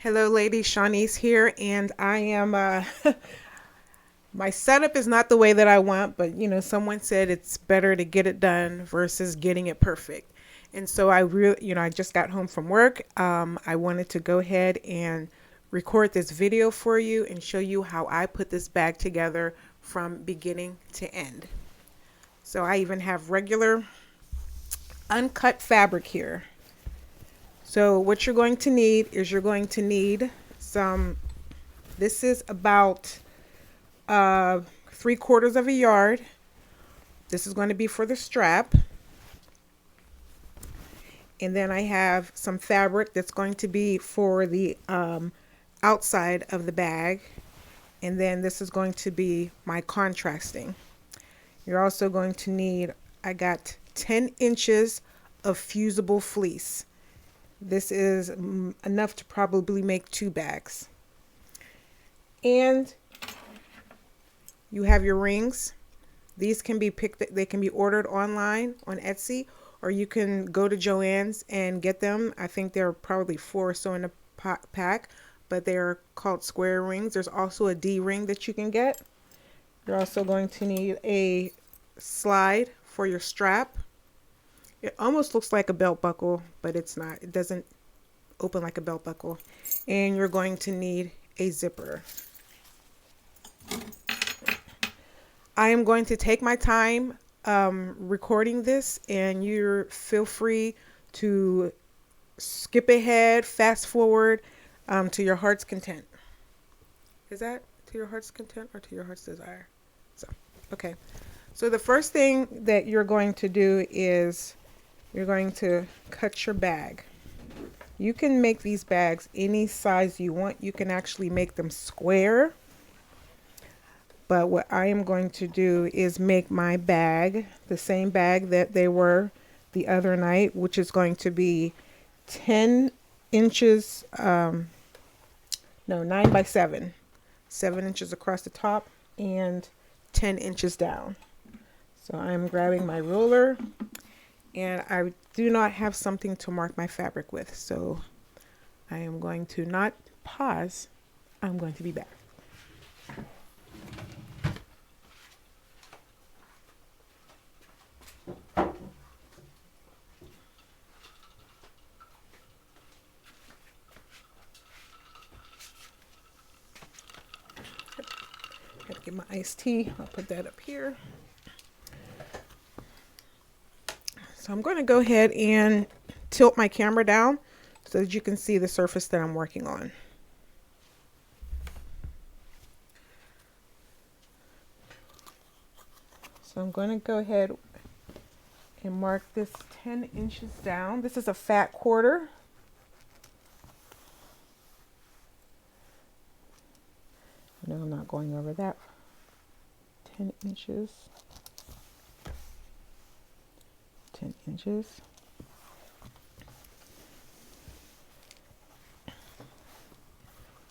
Hello, ladies. Shawnee's here, and I am. My setup is not the way that I want, but someone said it's better to get it done versus getting it perfect. And so I really, I just got home from work. I wanted to go ahead and record this video for you and show you how I put this bag together from beginning to end. So I even have regular uncut fabric here. So what you're going to need is you're going to need some, this is about 3/4 of a yard. This is going to be for the strap. And then I have some fabric that's going to be for the outside of the bag. And then this is going to be my contrasting. You're also going to need, I got 10 inches of fusible fleece. This is enough to probably make 2 bags. And you have your rings. These can be they can be ordered online on Etsy, or you can go to Joann's and get them. I think there are probably 4 or so in a pack, but they're called square rings. There's also a D ring that you can get. You're also going to need a slide for your strap. It almost looks like a belt buckle, but it's not. It doesn't open like a belt buckle. And you're going to need a zipper. I am going to take my time recording this, and you feel free to skip ahead, fast forward to your heart's content. Is that to your heart's content or to your heart's desire? So, okay. So the first thing that you're going to do is you're going to cut your bag. You can make these bags any size you want. You can actually make them square. But what I am going to do is make my bag the same bag that they were the other night, which is going to be 10 inches, 9 by 7. 7 inches across the top and 10 inches down. So I'm grabbing my ruler, and I do not have something to mark my fabric with. So I am going to not pause. I'm going to be back. Gotta get my iced tea. I'll put that up here. So I'm going to go ahead and tilt my camera down so that you can see the surface that I'm working on. So I'm going to go ahead and mark this 10 inches down. This is a fat quarter. No, I'm not going over that. 10 inches. 10 inches.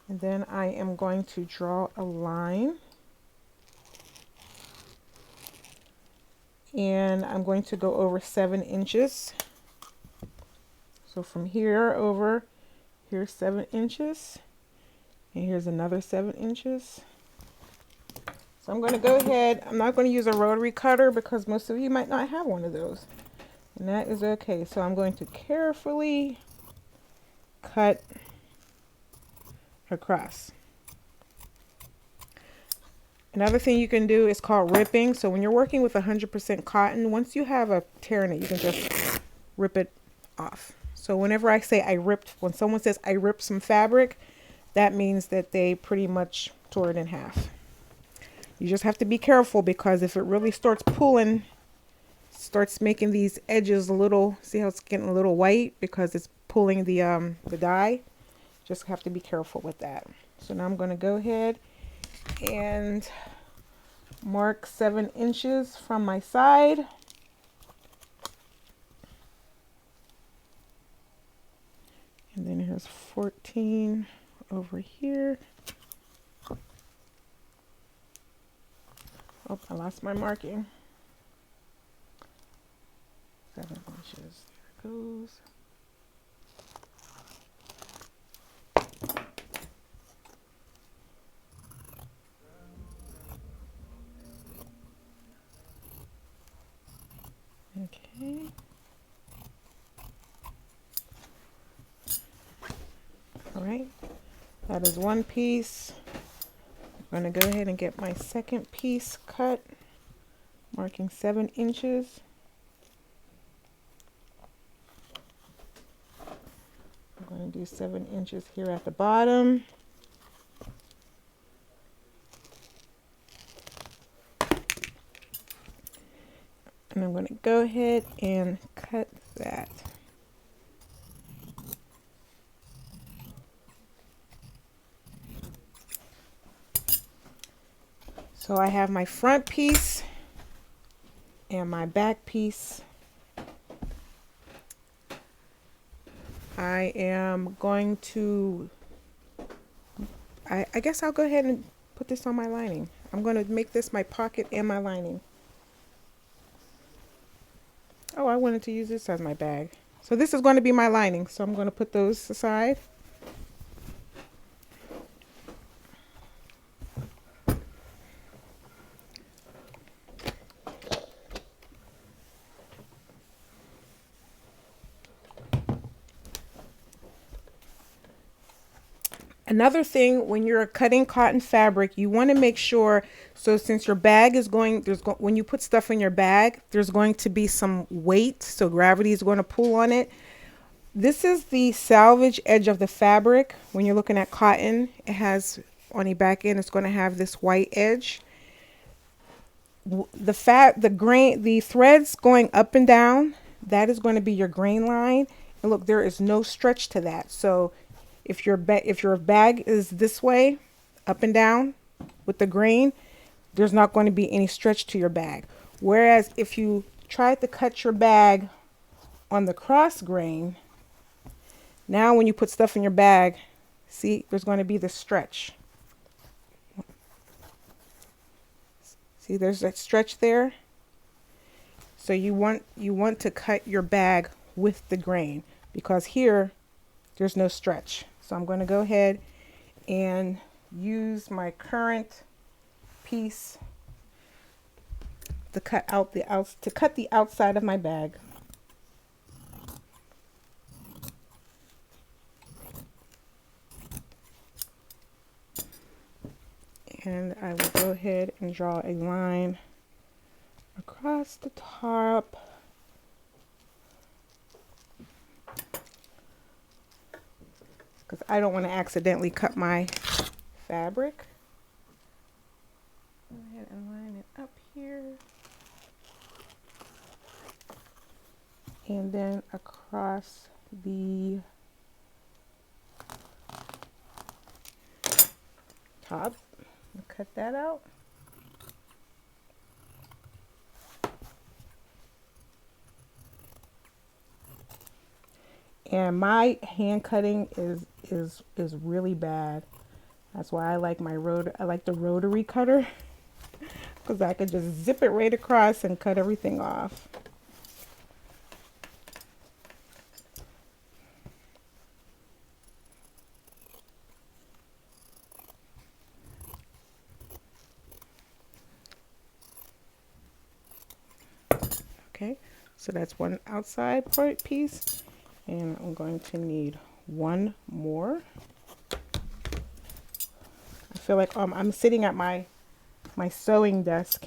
And then I am going to draw a line. And I'm going to go over 7 inches. So from here over, here's 7 inches. And here's another 7 inches. So I'm going to go ahead. I'm not going to use a rotary cutter because most of you might not have one of those. And that is okay. So I'm going to carefully cut across. Another thing you can do is called ripping. So when you're working with 100% cotton, once you have a tear in it, you can just rip it off. So whenever I say I ripped, when someone says I ripped some fabric, that means that they pretty much tore it in half. You just have to be careful, because if it really starts pulling, starts making these edges a little, see how it's getting a little white because it's pulling the dye. Just have to be careful with that. So now I'm going to go ahead and mark 7 inches from my side. And then here's 14 over here. Oh, I lost my marking. 7 inches. There it goes. right, that is one piece. I'm going to go ahead and get my second piece cut, marking 7 inches. I'm going to do 7 inches here at the bottom. And I'm going to go ahead and cut that. So I have my front piece and my back piece. I am going to, I guess I'll go ahead and put this on my lining. I'm going to make this my pocket and my lining. Oh, I wanted to use this as my bag. So this is going to be my lining. So I'm going to put those aside. Another thing, when you're cutting cotton fabric, you want to make sure, so since your bag is going, when you put stuff in your bag, there's going to be some weight, so gravity is going to pull on it. This is the salvage edge of the fabric. When you're looking at cotton, it has, on the back end, it's going to have this white edge. The threads going up and down, that is going to be your grain line. And look, there is no stretch to that. So if your bag is this way, up and down with the grain, there's not going to be any stretch to your bag. Whereas if you try to cut your bag on the cross grain, now when you put stuff in your bag, see, there's going to be the stretch. See, there's that stretch there. So you want to cut your bag with the grain, because here there's no stretch. So I'm going to go ahead and use my current piece to cut the outside of my bag. And I will go ahead and draw a line across the top. Because I don't want to accidentally cut my fabric. Go ahead and line it up here. And then across the top. Cut that out. And my hand cutting is really bad. That's why I like the rotary cutter, because I could just zip it right across and cut everything off. Okay, so that's one outside part piece, and I'm going to need one more. I feel like I'm sitting at my sewing desk,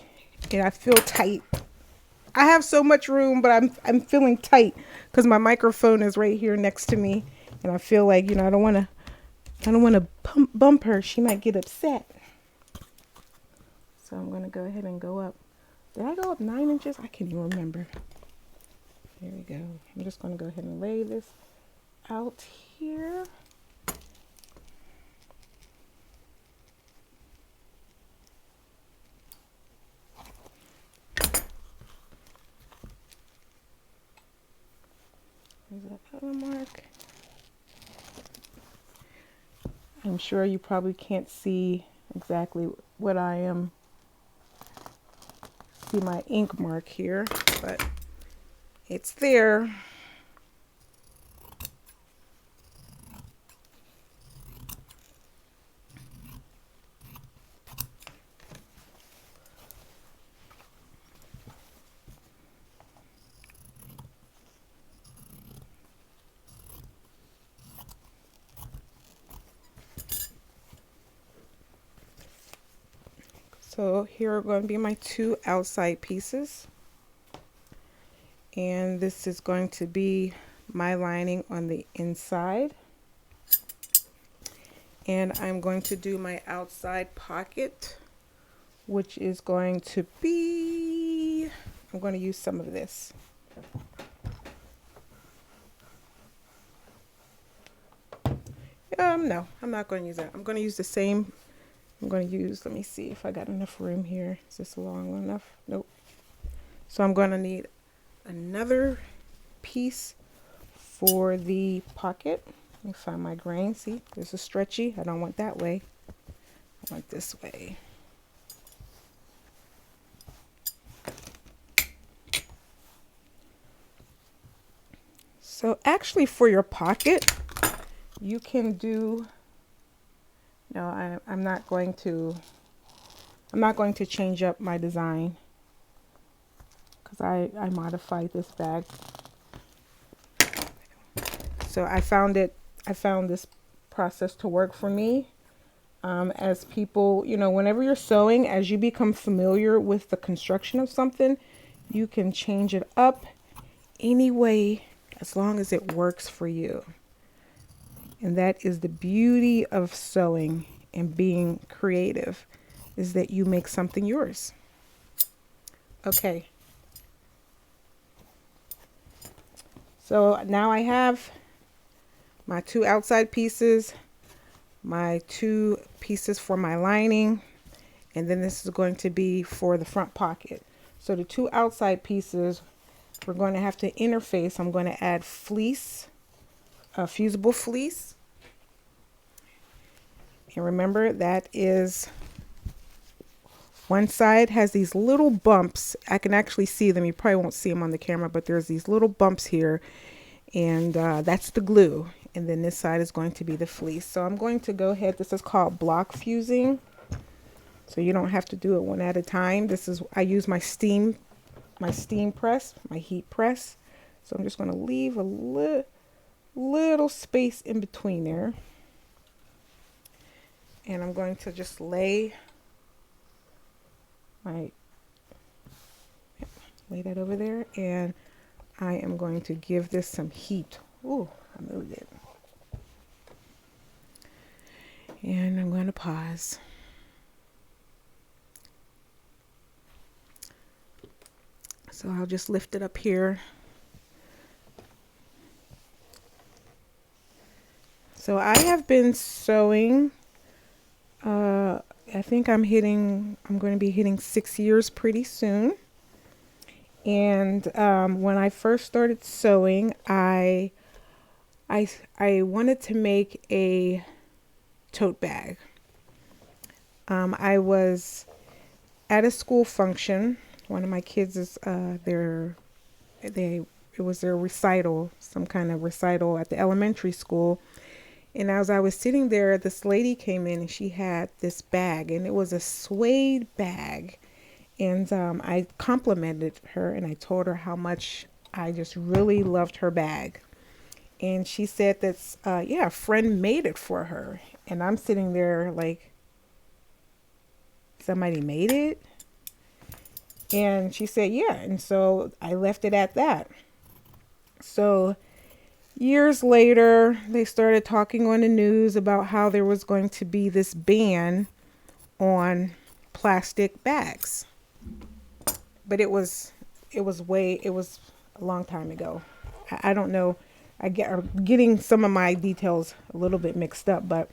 and I feel tight. I have so much room, but I'm feeling tight because my microphone is right here next to me, and I feel like, I don't want to bump her. She might get upset. So I'm going to go ahead and go up. Did I go up 9 inches? I can't even remember. There we go. I'm just going to go ahead and lay this out here. There's that other mark. I'm sure you probably can't see exactly what I am. See my ink mark here, but it's there. So here are going to be my two outside pieces. And this is going to be my lining on the inside. And I'm going to do my outside pocket, which is going to be, I'm going to use some of this. No, I'm not going to use that. I'm going to use the same. I'm going to use, let me see if I got enough room here. Is this long enough? Nope. So I'm going to need another piece for the pocket. Let me find my grain. See, this is stretchy. I don't want that way. I want this way. So actually for your pocket, you can do, no, I'm not going to change up my design because I modified this bag. So I found this process to work for me. As people, whenever you're sewing, as you become familiar with the construction of something, you can change it up any way as long as it works for you. And that is the beauty of sewing and being creative, is that you make something yours. Okay. So now I have my two outside pieces, my two pieces for my lining, and then this is going to be for the front pocket. So the two outside pieces, we're going to have to interface. I'm going to add fleece, fusible fleece. And remember, that is, one side has these little bumps. I can actually see them. You probably won't see them on the camera, but there's these little bumps here, and that's the glue. And then this side is going to be the fleece. So I'm going to go ahead. This is called block fusing. So you don't have to do it one at a time. This is, I use my steam press, my heat press. So I'm just going to leave a little space in between there. And I'm going to just lay that over there. And I am going to give this some heat. Ooh, I moved it. And I'm going to pause. So I'll just lift it up here. So I have been sewing, I think I'm going to be hitting 6 years pretty soon. And when I first started sewing, I wanted to make a tote bag. I was at a school function. One of my kids is it was their recital, some kind of recital at the elementary school. And as I was sitting there, this lady came in and she had this bag, and it was a suede bag. And I complimented her and I told her how much I just really loved her bag. And she said that, a friend made it for her. And I'm sitting there like, somebody made it? And she said, yeah. And so I left it at that. So years later, they started talking on the news about how there was going to be this ban on plastic bags. But it was a long time ago. I don't know. I'm getting some of my details a little bit mixed up, but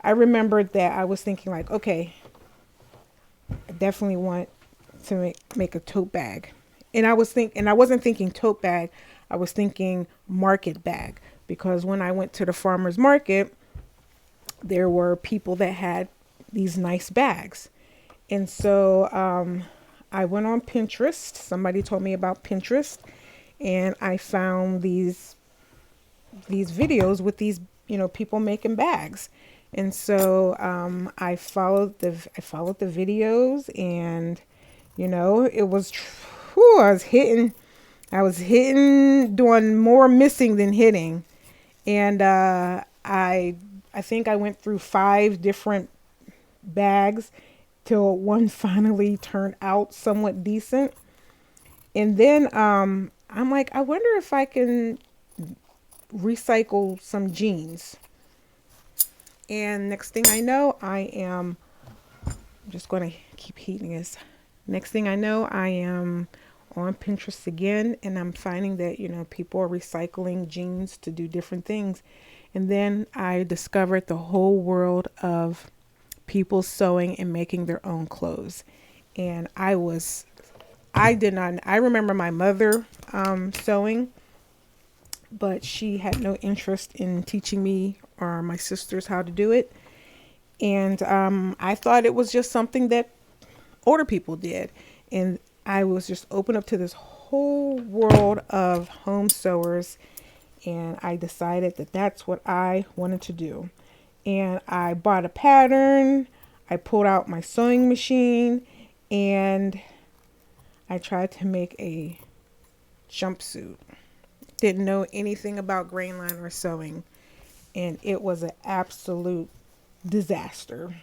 I remembered that I was thinking like, okay, I definitely want to make a tote bag. And I wasn't thinking tote bag. I was thinking market bag, because when I went to the farmer's market, there were people that had these nice bags. And so I went on Pinterest. Somebody told me about Pinterest, and I found these videos with these, people making bags. And so I followed the videos, and it was I was hitting, doing more missing than hitting. And I think I went through 5 different bags, till one finally turned out somewhat decent. And then I'm like, I wonder if I can recycle some jeans. And next thing I know, I'm just going to keep heating this. Next thing I know, I am on Pinterest again, and I'm finding that, people are recycling jeans to do different things. And then I discovered the whole world of people sewing and making their own clothes. And I did not, I remember my mother sewing, but she had no interest in teaching me or my sisters how to do it. And I thought it was just something that older people did. And I was just open up to this whole world of home sewers. And I decided that that's what I wanted to do. And I bought a pattern. I pulled out my sewing machine and I tried to make a jumpsuit. Didn't know anything about grain line or sewing. And it was an absolute disaster.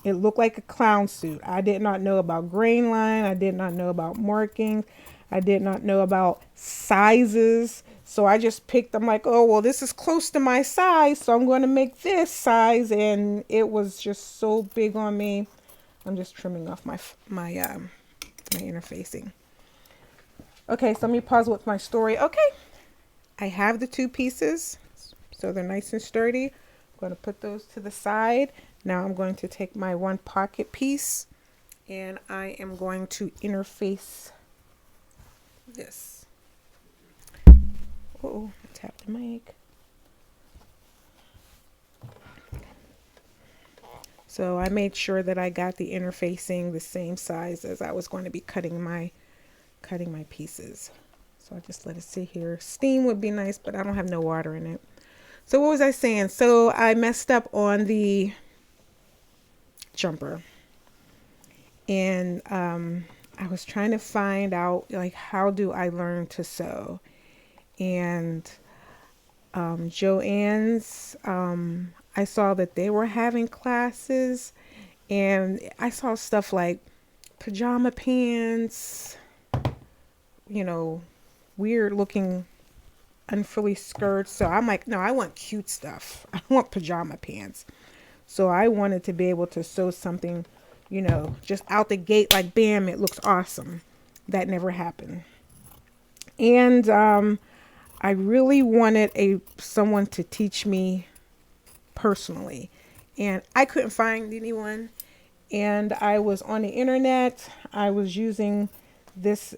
It looked like a clown suit. I did not know about grain line. I did not know about markings. I did not know about sizes. So I just picked, I'm like, oh, well, this is close to my size, so I'm going to make this size. And it was just so big on me. I'm just trimming off my interfacing. Okay, so let me pause with my story. Okay, I have the two pieces, so they're nice and sturdy. I'm going to put those to the side. Now I'm going to take my one pocket piece and I am going to interface this. Oh, tap the mic. So I made sure that I got the interfacing the same size as I was going to be cutting my pieces. So I just let it sit here. Steam would be nice, but I don't have no water in it. So what was I saying? So I messed up on the jumper. And I was trying to find out, like, how do I learn to sew? And Joann's, I saw that they were having classes, and I saw stuff like pajama pants, weird looking unfrilly skirts. So I'm like, no, I want cute stuff. I want pajama pants. So I wanted to be able to sew something, just out the gate, like, bam, it looks awesome. That never happened. And I really wanted someone to teach me personally. And I couldn't find anyone. And I was on the internet. I was using this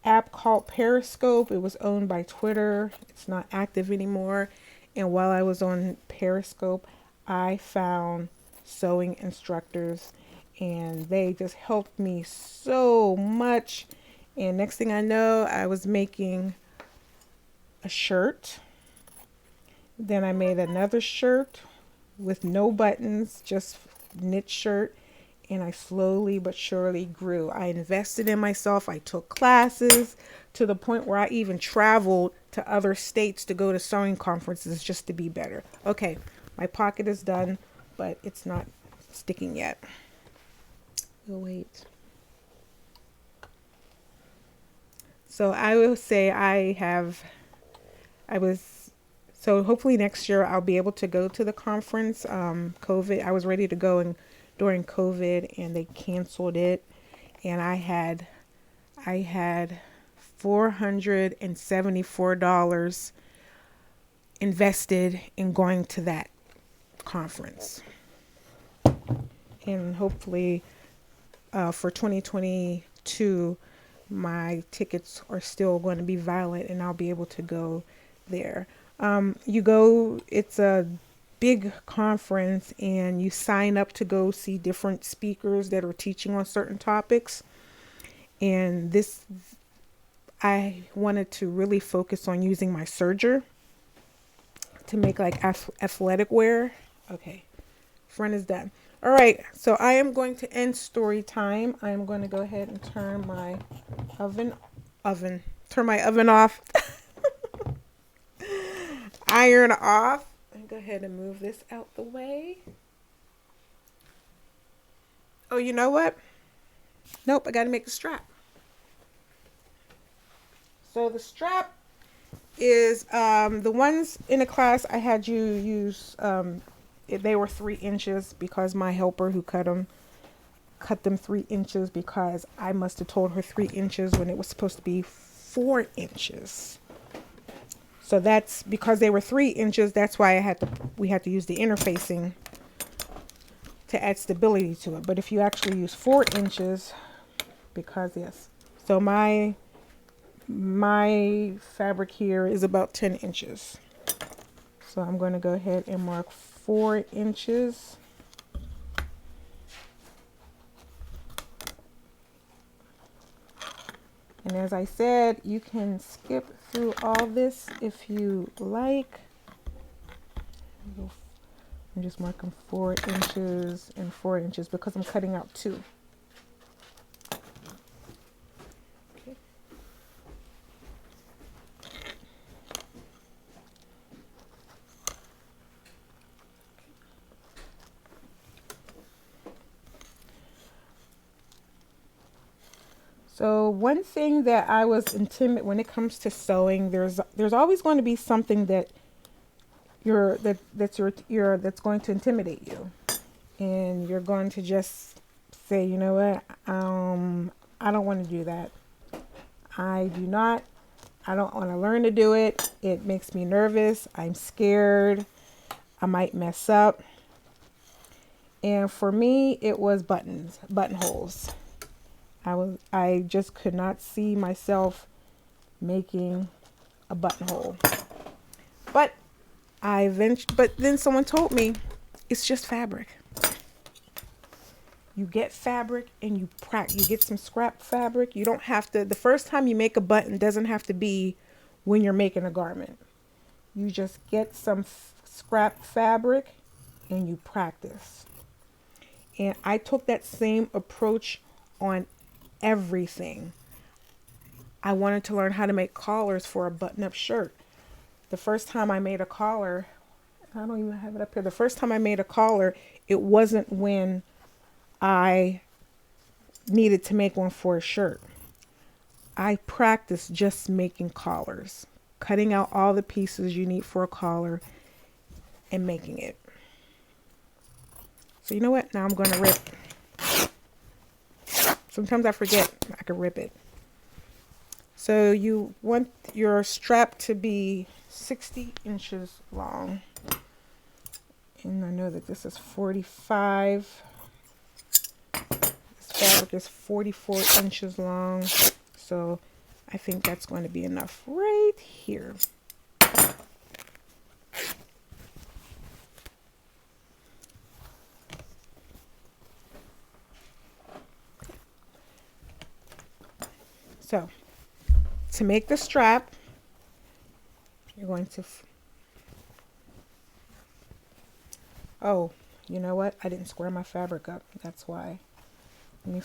app called Periscope. It was owned by Twitter. It's not active anymore. And while I was on Periscope, I found sewing instructors and they just helped me so much. And next thing I know, I was making a shirt. Then I made another shirt with no buttons, just knit shirt. And I slowly but surely grew. I invested in myself. I took classes to the point where I even traveled to other states to go to sewing conferences just to be better. Okay, my pocket is done, but it's not sticking yet. We'll wait. So I will say so hopefully next year I'll be able to go to the conference. COVID, I was ready to go during COVID and they canceled it. And I had $474 invested in going to that conference. And hopefully for 2022, my tickets are still going to be valid and I'll be able to go there. It's a big conference and you sign up to go see different speakers that are teaching on certain topics. And I wanted to really focus on using my serger to make like athletic wear. Okay, front is done. All right, so I am going to end story time. I am going to go ahead and turn my oven off. Iron off. And go ahead and move this out the way. Oh, you know what? Nope, I got to make the strap. So the strap is the ones in the class I had you use. They were 3 inches because my helper who cut them 3 inches because I must have told her 3 inches when it was supposed to be 4 inches. So that's because they were 3 inches. That's why we had to use the interfacing to add stability to it. But if you actually use 4 inches, because yes, so my fabric here is about 10 inches. So I'm going to go ahead and mark 4 inches. And as I said, you can skip through all this if you like. I'm just marking 4 inches and 4 inches because I'm cutting out 2. Okay. So one thing that I was intimidated when it comes to sewing, there's always going to be something that's going to intimidate you, and you're going to just say, you know what, I don't want to do that. I don't want to learn to do it. It makes me nervous. I'm scared. I might mess up. And for me, it was buttonholes. I just could not see myself making a buttonhole. But then someone told me it's just fabric. You get fabric and you get some scrap fabric. You don't have to, the first time you make a button doesn't have to be when you're making a garment. You just get some scrap fabric and you practice. And I took that same approach on everything. I wanted to learn how to make collars for a button-up shirt. The first time I made a collar, I don't even have it up here. The first time I made a collar, it wasn't when I needed to make one for a shirt. I practiced just making collars, cutting out all the pieces you need for a collar and making it. So you know what? Now I'm going to rip. Sometimes I forget I can rip it. So you want your strap to be 60 inches long. And I know that this is 45. This fabric is 44 inches long. So I think that's going to be enough right here. So to make the strap, you're going to, oh, you know what? I didn't square my fabric up. That's why. Let me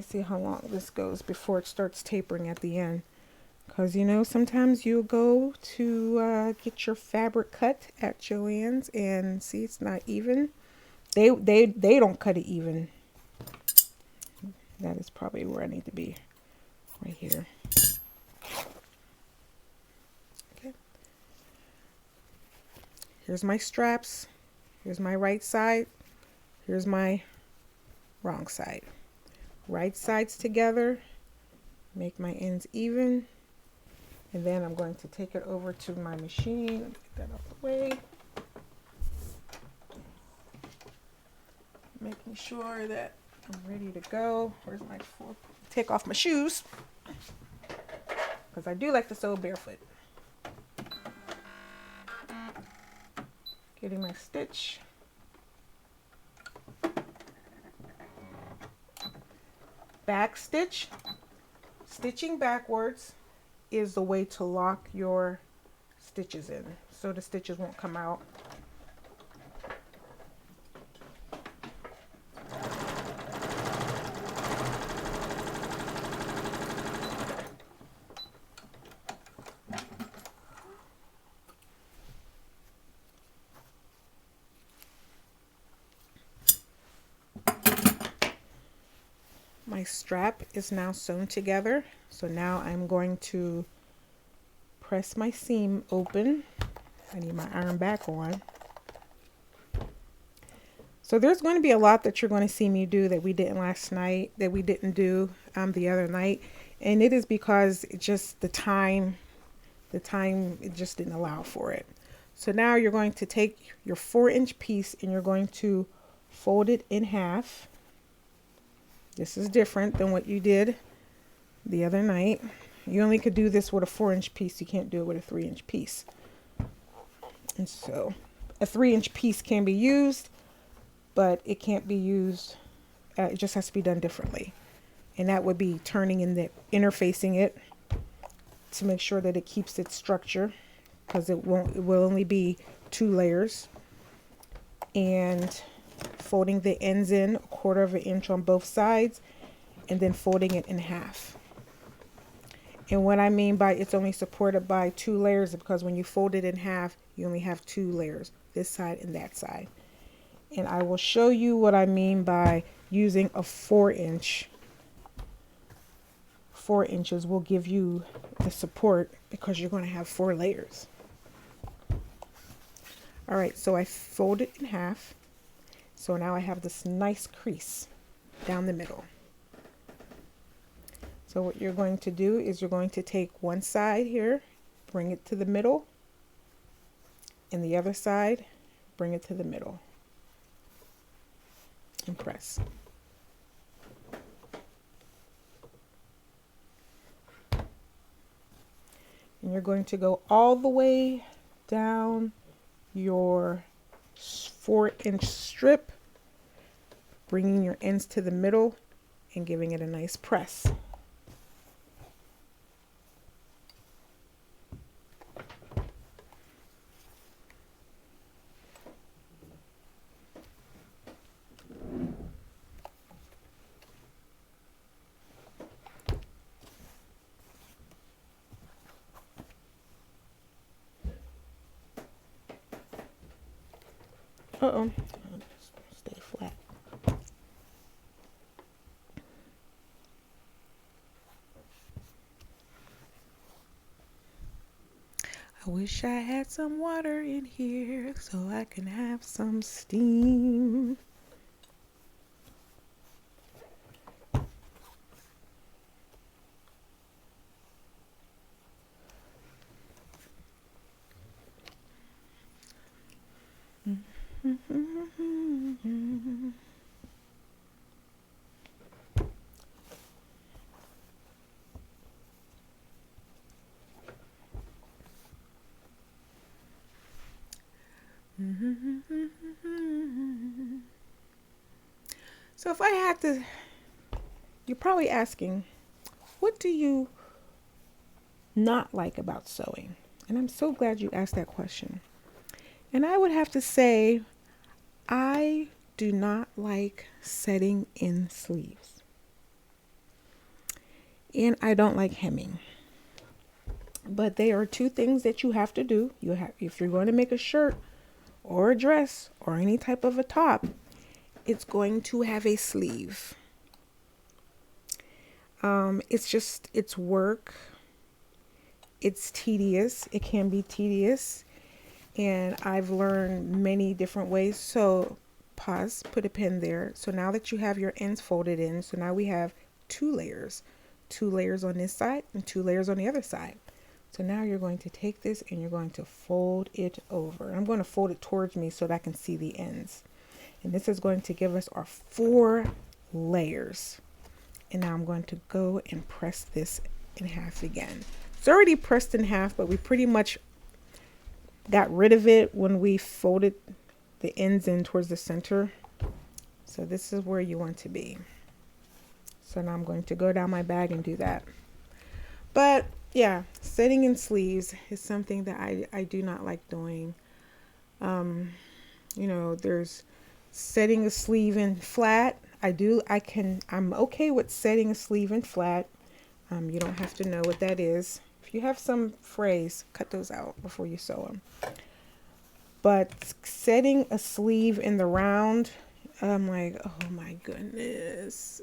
see how long this goes before it starts tapering at the end. Because, you know, sometimes you'll go to get your fabric cut at Joann's and see it's not even. They don't cut it even. That is probably where I need to be. Right here. Okay. Here's my straps. Here's my right side. Here's my wrong side. Right sides together. Make my ends even. And then I'm going to take it over to my machine. Get that out of the way. Making sure that I'm ready to go. Where's my fork? Take off my shoes. Because I do like to sew barefoot. Getting my stitch. Back stitch. Stitching backwards is the way to lock your stitches in so the stitches won't come out. strap is now sewn together. So now I'm going to press my seam open. I need my iron back on. So there's going to be a lot that you're going to see me do that we didn't last night, that we didn't do the other night. And it is because it just the time it just didn't allow for it. So now you're going to take your 4-inch piece and you're going to fold it in half. This is different than what you did the other night. You only could do this with a 4-inch piece. You can't do it with a 3-inch piece. And so a 3-inch piece can be used, but it can't be used. It just has to be done differently. And that would be turning in the interfacing it to make sure that it keeps its structure, because it will only be 2 layers, and folding the ends in 1/4 of an inch on both sides and then folding it in half. And what I mean by it's only supported by 2 layers is because when you fold it in half, you only have 2 layers, this side and that side. And I will show you what I mean by using a 4-inch. 4 inches will give you the support because you're going to have 4 layers. All right, so I fold it in half. So now I have this nice crease down the middle. So what you're going to do is you're going to take one side here, bring it to the middle, and the other side, bring it to the middle, and press. And you're going to go all the way down your 4-inch strip, bringing your ends to the middle and giving it a nice press. Uh-oh. Stay flat. I wish I had some water in here so I can have some steam. So if I had to, you're probably asking, what do you not like about sewing? And I'm so glad you asked that question. And I would have to say, I do not like setting in sleeves. And I don't like hemming. But they are 2 things that you have to do. If you're going to make a shirt or a dress or any type of a top, it's going to have a sleeve. It's work. It's tedious. It can be tedious. And I've learned many different ways. So pause, put a pin there. So now that you have your ends folded in, so now we have 2 layers. 2 layers on this side and 2 layers on the other side. So now you're going to take this and you're going to fold it over. I'm going to fold it towards me so that I can see the ends. And this is going to give us our 4 layers. And now I'm going to go and press this in half again. It's already pressed in half, but we pretty much got rid of it when we folded the ends in towards the center. So this is where you want to be. So now I'm going to go down my bag and do that. But yeah, setting in sleeves is something that I do not like doing. There's setting a sleeve in flat. I'm okay with setting a sleeve in flat. You don't have to know what that is. If you have some frays, cut those out before you sew them. But setting a sleeve in the round, I'm like, oh my goodness.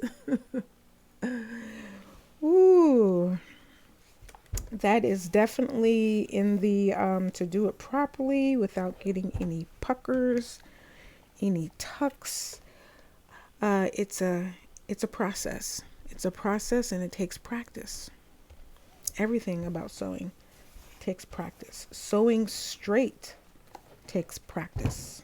Ooh, that is definitely in the to do it properly without getting any puckers, any tucks. It's a process. It's a process, and it takes practice. Everything about sewing takes practice. Sewing straight takes practice.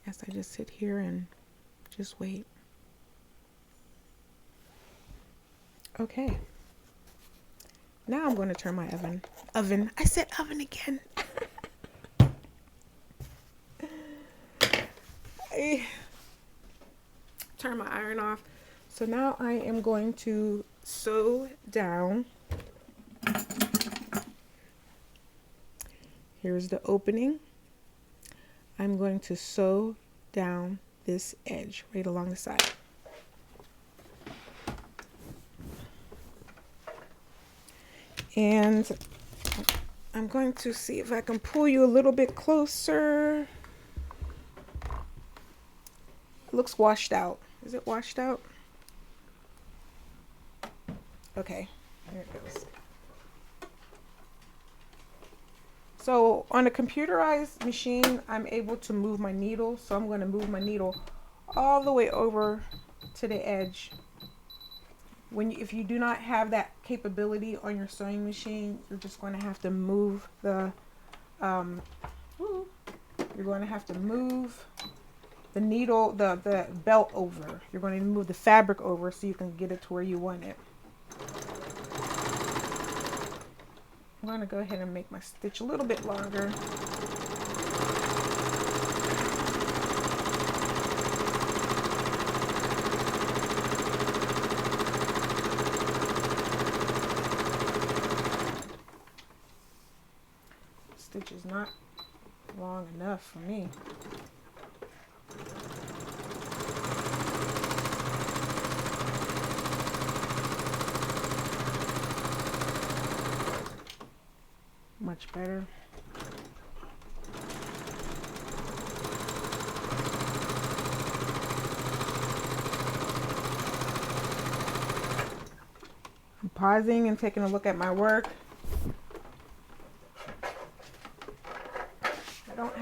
As I just sit here and just wait. Okay. Now I'm going to turn my oven. I said oven again. I turn my iron off. So now I am going to sew down. Here's the opening. I'm going to sew down this edge right along the side. And I'm going to see if I can pull you a little bit closer. It looks washed out. Is it washed out? Okay, there it goes. So on a computerized machine, I'm able to move my needle. So I'm going to move my needle all the way over to the edge. If you do not have that capability on your sewing machine, you're just going to have to move the needle, the belt over. You're going to move the fabric over so you can get it to where you want it. I'm going to go ahead and make my stitch a little bit longer. Stitch is not long enough for me. Much better. I'm pausing and taking a look at my work. I don't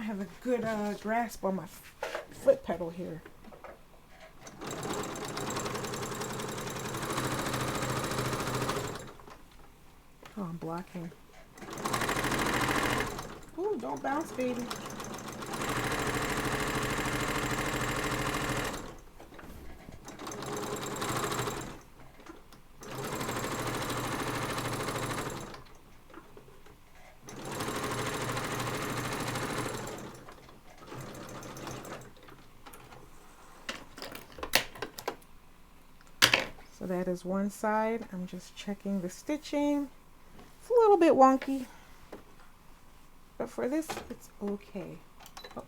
have a good grasp on my foot pedal here. Oh, I'm blocking. Ooh, don't bounce, baby. So that is one side. I'm just checking the stitching. It's a little bit wonky, but for this, it's okay. Oh.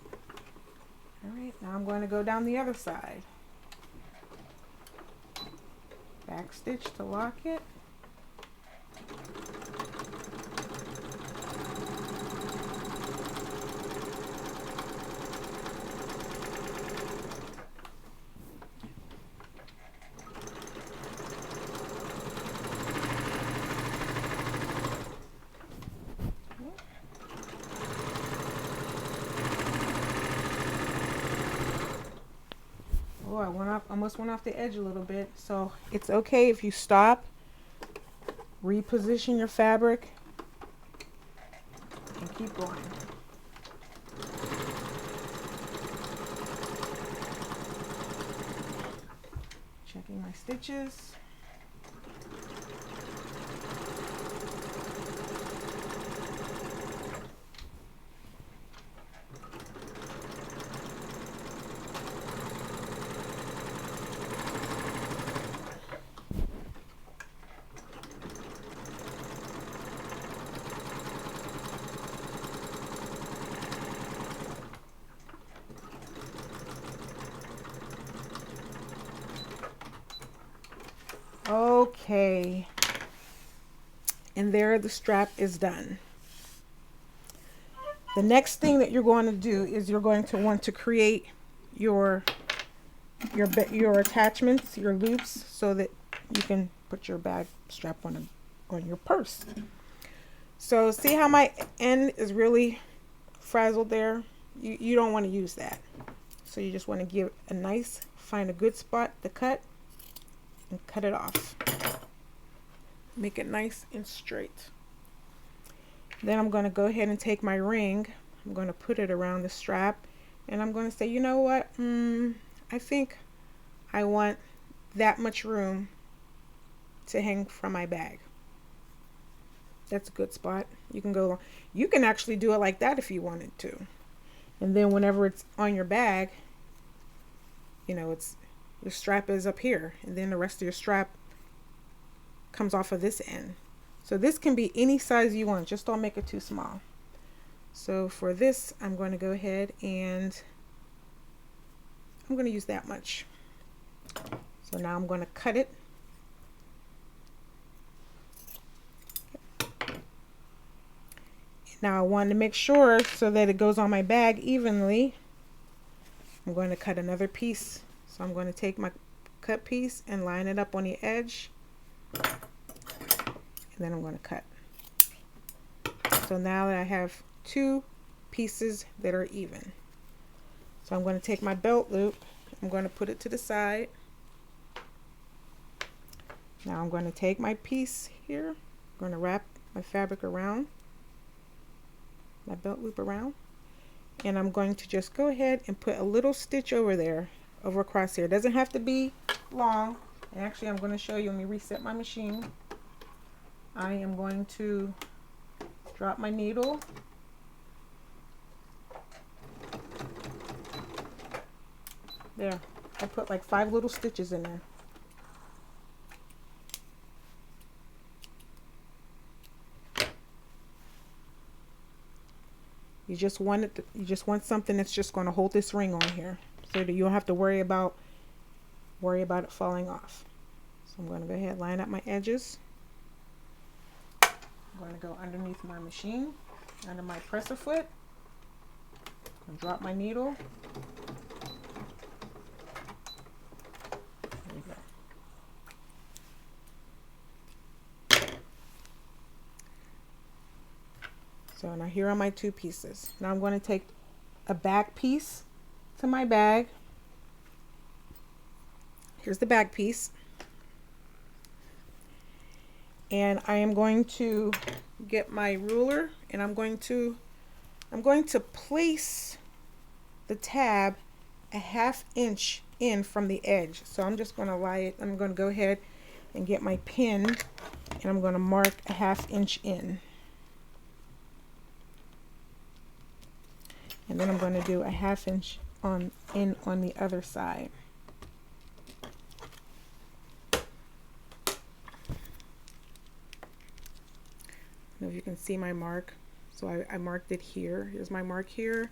All right, now I'm going to go down the other side. Back stitch to lock it. Oh, almost went off the edge a little bit. So it's okay if you stop, reposition your fabric, and keep going. Checking my stitches. Okay, and there the strap is done. The next thing that you're going to do is you're going to want to create your your attachments, your loops, so that you can put your bag strap on your purse. So see how my end is really frazzled there? You don't want to use that. So you just want to give a nice, find a good spot to cut and cut it off. Make it nice and straight. Then I'm going to go ahead and take my ring. I'm going to put it around the strap, and I'm going to say, you know what? I think I want that much room to hang from my bag. That's a good spot. You can go, you can actually do it like that if you wanted to. And then whenever it's on your bag, you know, it's, your strap is up here, and then the rest of your strap comes off of this end. So this can be any size you want, just don't make it too small. So for this, I'm going to go ahead and I'm going to use that much. So now I'm going to cut it. Now I want to make sure so that it goes on my bag evenly. I'm going to cut another piece. So I'm going to take my cut piece and line it up on the edge. And then I'm going to cut. So now that I have two pieces that are even. So I'm going to take my belt loop. I'm going to put it to the side. Now I'm going to take my piece here. I'm going to wrap my fabric around, my belt loop around, and I'm going to just go ahead and put a little stitch over there, over across here. It doesn't have to be long. And actually, I'm going to show you. Let me reset my machine. I am going to drop my needle. There, I put like 5 little stitches in there. You just want it. You just want something that's just going to hold this ring on here, so that you don't have to worry about it falling off. So I'm going to go ahead and line up my edges. I'm going to go underneath my machine, under my presser foot, and drop my needle. There we go. So now here are my 2 pieces. Now I'm going to take a back piece to my bag. Here's the back piece. And I am going to get my ruler, and I'm going to place the tab a 1/2 inch in from the edge. So I'm just going to lie it. I'm going to go ahead and get my pin, and I'm going to mark a 1/2 inch in. And then I'm going to do a 1/2 inch on the other side. I don't know if you can see my mark. So I marked it here. Here's my mark here.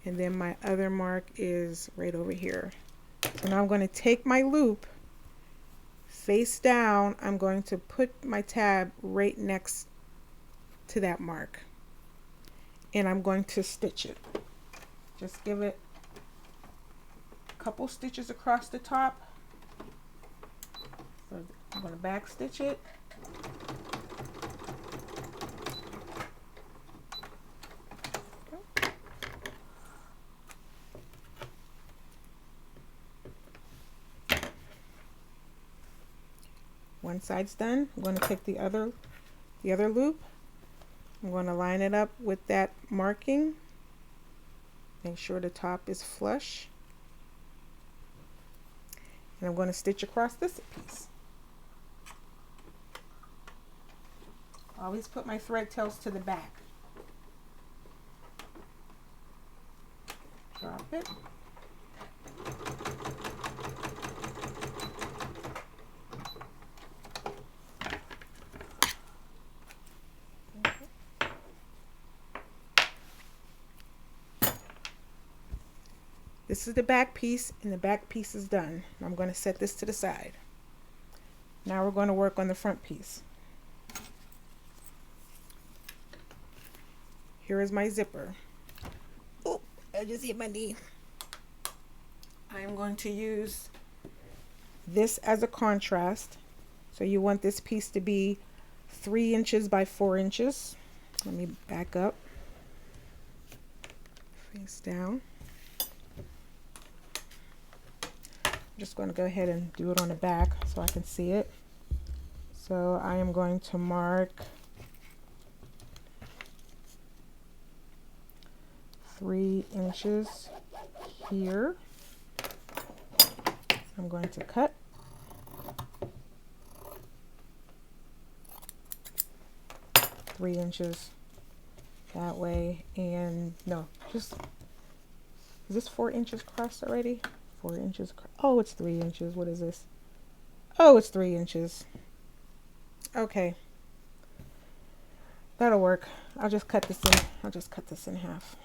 And then my other mark is right over here. So now I'm going to take my loop face down. I'm going to put my tab right next to that mark. And I'm going to stitch it. Just give it a couple stitches across the top. So I'm going to back stitch it. One side's done. I'm going to take the other loop. I'm going to line it up with that marking. Make sure the top is flush. And I'm going to stitch across this piece. Always put my thread tails to the back. Drop it. This is the back piece, and the back piece is done. I'm going to set this to the side. Now we're going to work on the front piece. Here is my zipper. I just hit my knee. I am going to use this as a contrast. So you want this piece to be 3 inches by 4 inches. Let me back up, face down. I'm just going to go ahead and do it on the back so I can see it. So I am going to mark 3 inches here. I'm going to cut. Three inches that way, and no, just, is this 4 inches crossed already? 4 inches. Oh, it's 3 inches. What is this? Oh, it's 3 inches. Okay, that'll work. I'll just cut this in. I'll just cut this in half.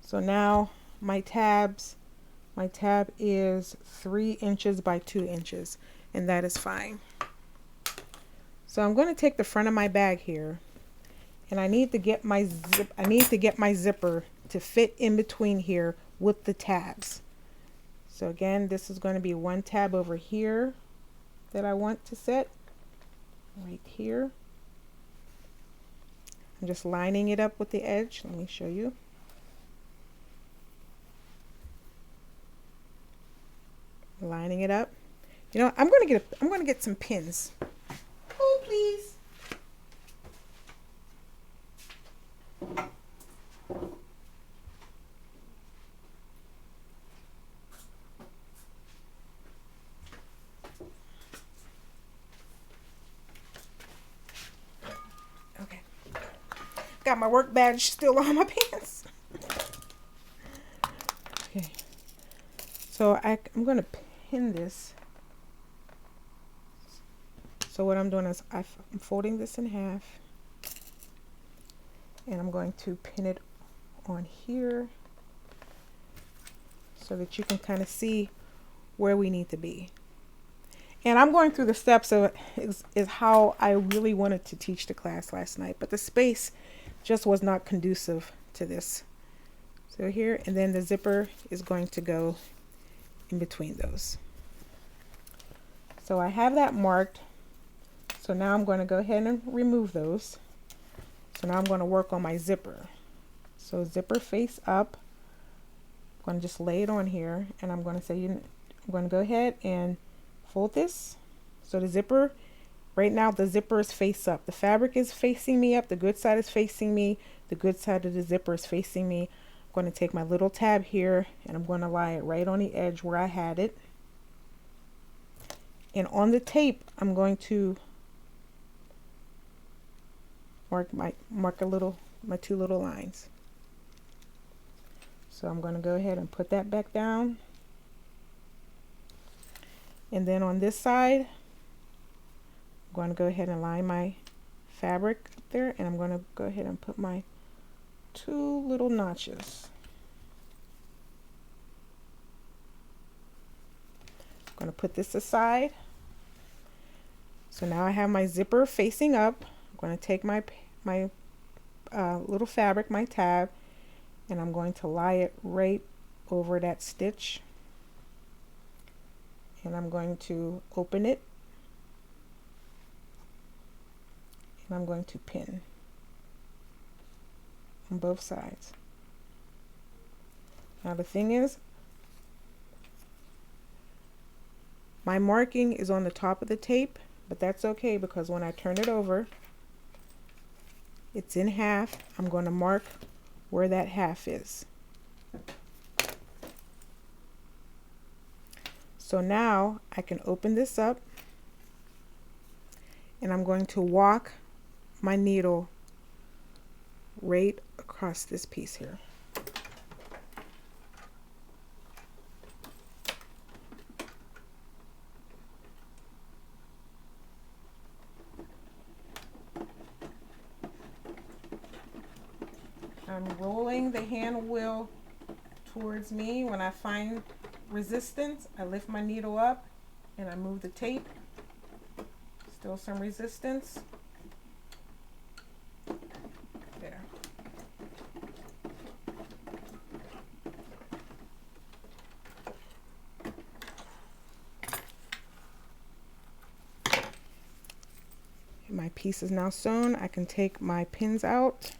So now my tab is 3 inches by 2 inches, and that is fine. So I'm going to take the front of my bag here, and I need to get my zipper to fit in between here with the tabs. So again, this is going to be one tab over here that I want to set right here. I'm just lining it up with the edge. Let me show you. Lining it up. You know, I'm going to get some pins. Oh, please. Okay. Got my work badge still on my pants. Okay. So I'm going to pin this. So what I'm doing is I'm folding this in half, and I'm going to pin it on here so that you can kind of see where we need to be. And I'm going through the steps of is how I really wanted to teach the class last night, but the space just was not conducive to this. So here, and then the zipper is going to go in between those. So I have that marked. So now I'm going to go ahead and remove those. So now I'm going to work on my zipper. So zipper face up. I'm going to just lay it on here, and I'm going to say, I'm going to go ahead and fold this. So the zipper, right now the zipper is face up. The fabric is facing me up. The good side is facing me. The good side of the zipper is facing me. I'm going to take my little tab here, and I'm going to lie it right on the edge where I had it. And on the tape, I'm going to mark my two little lines. So I'm going to go ahead and put that back down. And then on this side, I'm going to go ahead and line my fabric up there, and I'm going to go ahead and put my 2 little notches. I'm going to put this aside. So now I have my zipper facing up. I'm going to take my little fabric, my tab, and I'm going to lie it right over that stitch. And I'm going to open it, and I'm going to pin on both sides. Now the thing is, my marking is on the top of the tape, but that's okay because when I turn it over, it's in half. I'm going to mark where that half is. So now I can open this up, and I'm going to walk my needle right across this piece here. I'm rolling the hand wheel towards me. When I find resistance, I lift my needle up and I move the tape Still some resistance. There. My piece is now sewn. I can take my pins out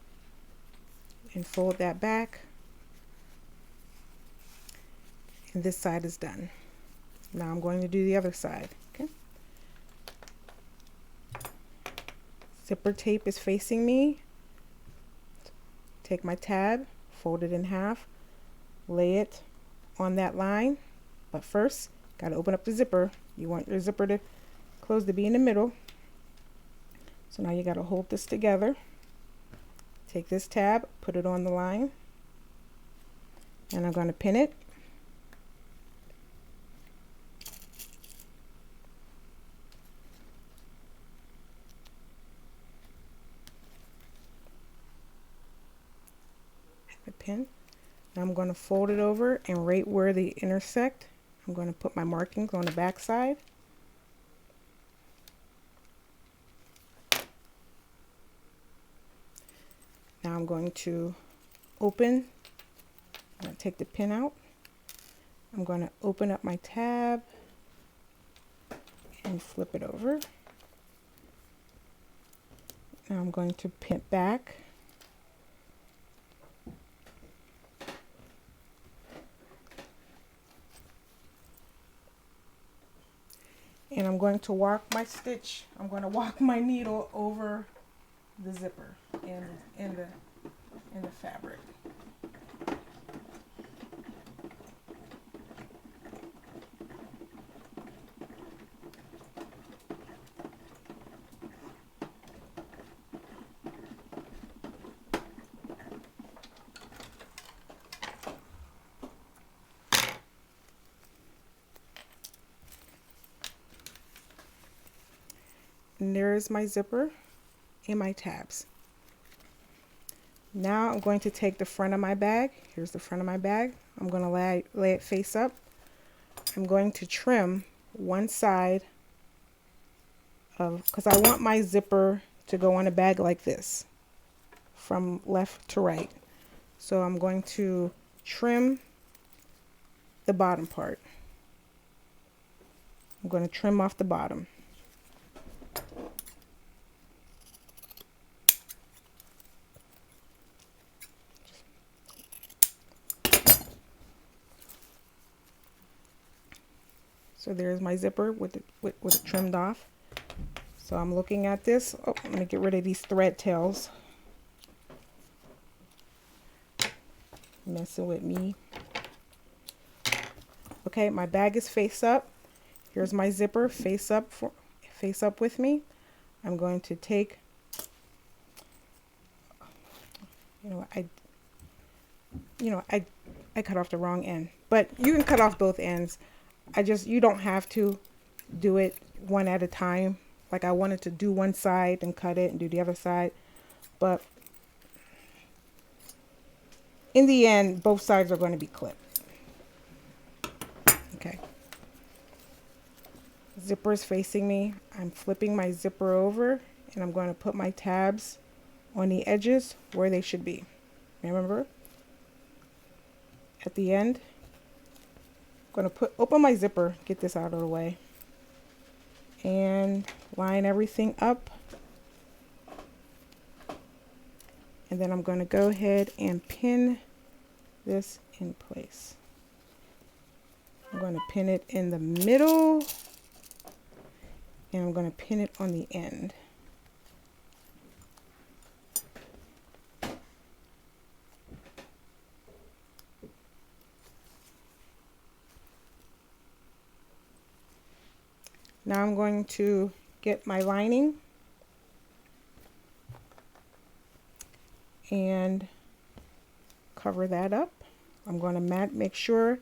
and fold that back. And this side is done. Now I'm going to do the other side. Okay. Zipper tape is facing me. Take my tab, fold it in half, lay it on that line. But first, got to open up the zipper. You want your zipper to close to be in the middle. So now you got to hold this together. Take this tab, put it on the line, and I'm going to pin it. The pin. Now I'm going to fold it over, and right where they intersect, I'm going to put my markings on the back side. Now I'm going to open. I'm going to take the pin out. I'm going to open up my tab and flip it over. Now I'm going to pin it back. And I'm going to walk my stitch. I'm going to walk my needle over the zipper in the fabric. And there's my zipper and my tabs. Now I'm going to take the front of my bag. Here's the front of my bag. I'm going to lay it face up. I'm going to trim one side of, because I want my zipper to go on a bag like this, from left to right. So I'm going to trim the bottom part. I'm going to trim off the bottom. So there's my zipper with it trimmed off. So I'm looking at this. Oh, I'm going to get rid of these thread tails. Messing with me. Okay, my bag is face up. Here's my zipper face up with me. I'm going to take, I cut off the wrong end, but you can cut off both ends. You don't have to do it one at a time. Like I wanted to do one side and cut it and do the other side, but in the end, both sides are going to be clipped. Okay. Zipper is facing me. I'm flipping my zipper over and I'm going to put my tabs on the edges where they should be. Remember? At the end, I'm going to open my zipper, get this out of the way, and line everything up. And then I'm going to go ahead and pin this in place. I'm going to pin it in the middle, and I'm going to pin it on the end. Now I'm going to get my lining and cover that up. I'm going to make sure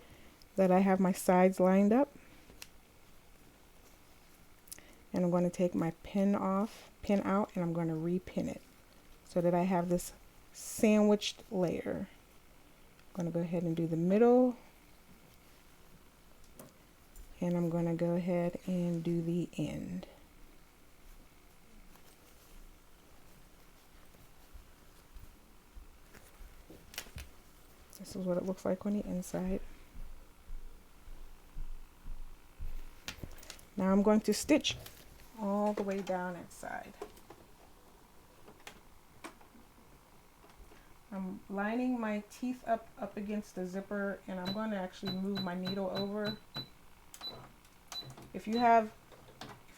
that I have my sides lined up. And I'm going to take my pin out, and I'm going to repin it so that I have this sandwiched layer. I'm going to go ahead and do the middle. And I'm going to go ahead and do the end. This is what it looks like on the inside. Now I'm going to stitch all the way down inside. I'm lining my teeth up against the zipper, and I'm going to actually move my needle over. If you have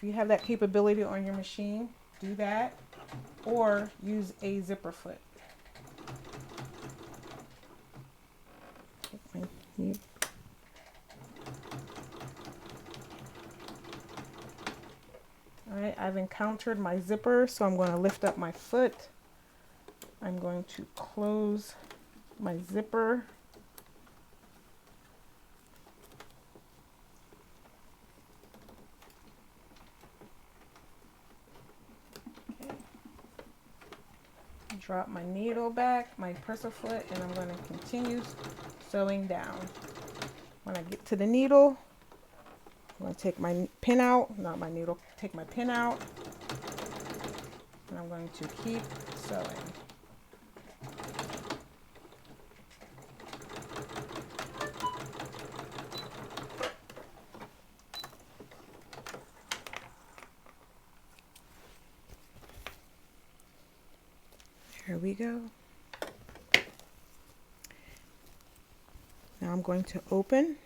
that capability on your machine, do that, or use a zipper foot. Alright, I've encountered my zipper, so I'm going to lift up my foot. I'm going to close my zipper. Okay. Drop my needle back, my presser foot, and I'm going to continue sewing down. When I get to the needle, I'm going to take my pin out, not my needle, take my pin out, and I'm going to keep sewing. There we go. Now I'm going to open.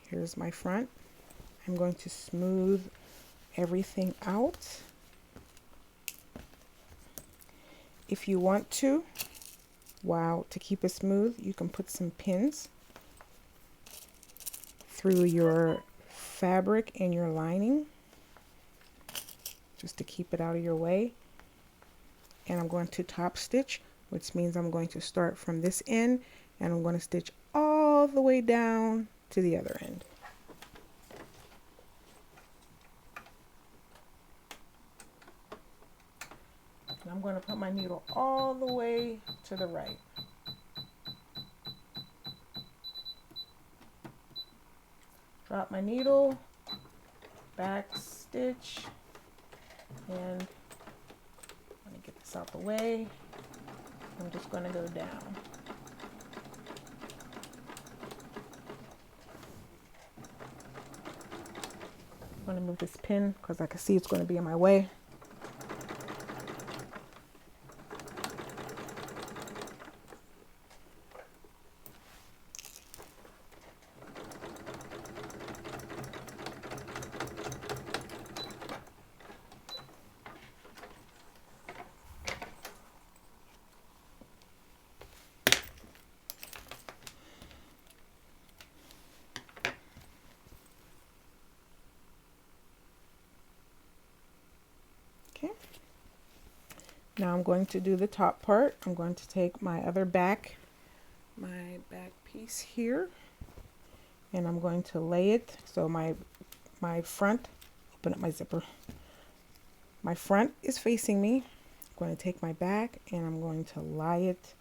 Here's my front. I'm going to smooth everything out. If you want to, to keep it smooth, you can put some pins through your fabric and your lining just to keep it out of your way. And I'm going to top stitch, which means I'm going to start from this end and I'm going to stitch all the way down to the other end. And I'm going to put my needle all the way to the right. Drop my needle, back stitch, and let me get this out the way. I'm just going to go down. I'm going to move this pin because I can see it's going to be in my way. Now I'm going to do the top part. I'm going to take my back piece here, and I'm going to lay it. So my front, open up my zipper. My front is facing me. I'm going to take my back and I'm going to lie it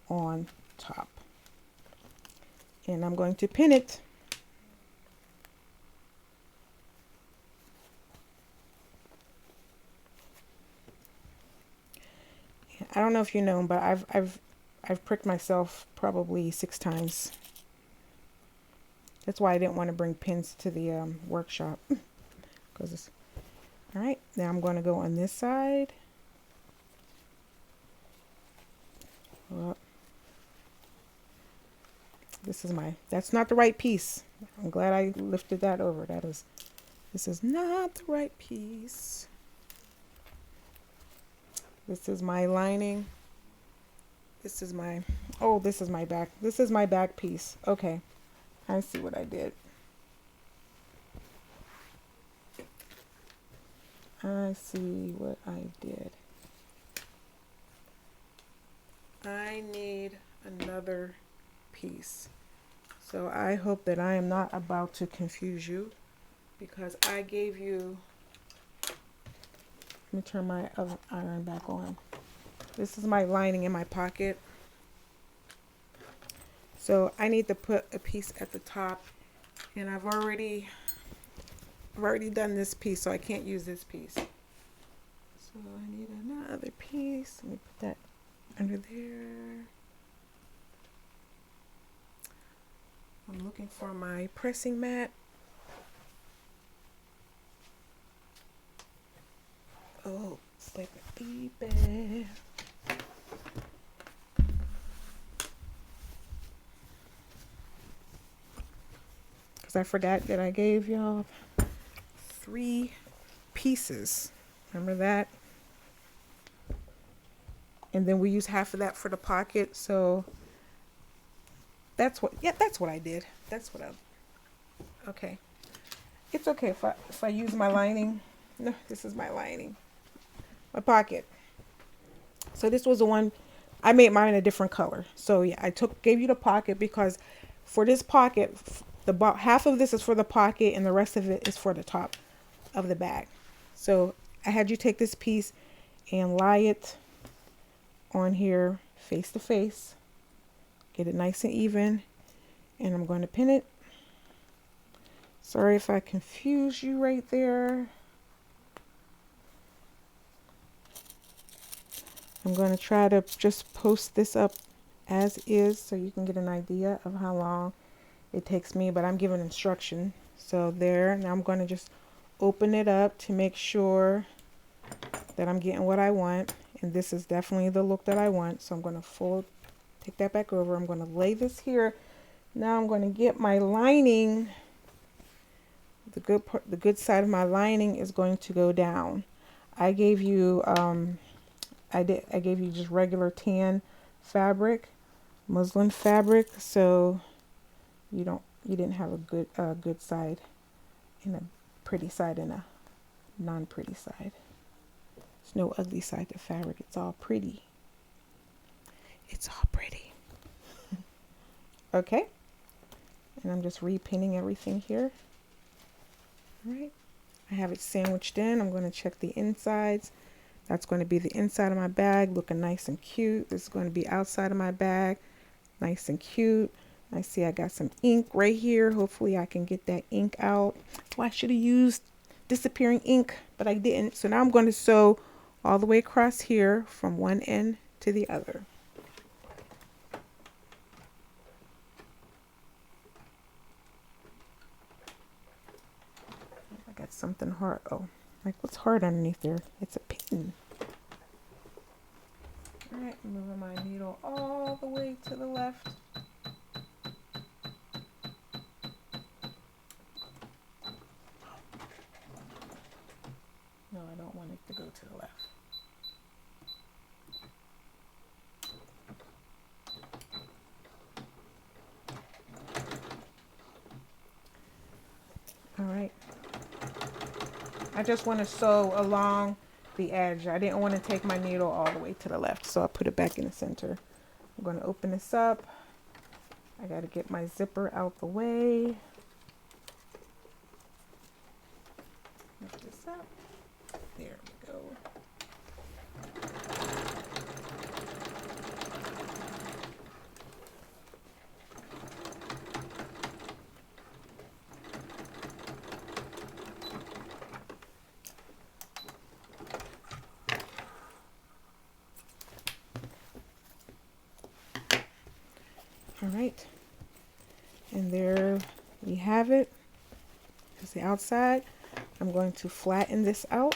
on top. And I'm going to pin it. I don't know if you know, but I've pricked myself probably 6 times. That's why I didn't want to bring pins to the workshop. Because it's all right. Now I'm going to go on this side. Well, that's not the right piece. I'm glad I lifted that over. This is not the right piece. This is my lining. This is my back. This is my back piece. Okay. I see what I did. I see what I did. I need another piece. So I hope that I am not about to confuse you, because I gave you, let me turn my other iron back on. This is my lining in my pocket. So I need to put a piece at the top, and I've already done this piece, so I can't use this piece. So I need another piece. Let me put that under there. I'm looking for my pressing mat. Oh, baby. Because I forgot that I gave y'all 3 pieces. Remember that? And then we use half of that for the pocket. So that's what I did. Okay. It's okay if I use my lining. No, this is my lining. My pocket. So this was the one I made mine a different color. So yeah, gave you the pocket because for this pocket, half of this is for the pocket and the rest of it is for the top of the bag. So I had you take this piece and lie it on here face to face. Get it nice and even. And I'm going to pin it. Sorry if I confuse you right there. I'm going to try to just post this up as is so you can get an idea of how long it takes me, but I'm giving instruction. So there, now I'm going to just open it up to make sure that I'm getting what I want. And this is definitely the look that I want. So I'm going to take that back over. I'm going to lay this here. Now I'm going to get my lining. The good side of my lining is going to go down. I gave you I gave you just regular tan fabric, muslin fabric, so you didn't have a good side and a pretty side and a non-pretty side. There's no ugly side to fabric. It's all pretty. It's all pretty. Okay. And I'm just repinning everything here. All right. I have it sandwiched in. I'm going to check the insides. That's going to be the inside of my bag, looking nice and cute. This is going to be outside of my bag, nice and cute. I see I got some ink right here. Hopefully I can get that ink out. Well, I should have used disappearing ink, but I didn't. So now I'm going to sew all the way across here from one end to the other. I got something hard. Oh, like what's hard underneath there? It's a pin. All right, moving my needle all the way to the left. No, I don't want it to go to the left. All right. I just want to sew along the edge. I didn't want to take my needle all the way to the left, so I put it back in the center. I'm going to open this up. I got to get my zipper out the way. Lift this up. There we go. All right, and there we have it. Here's the outside. I'm going to flatten this out.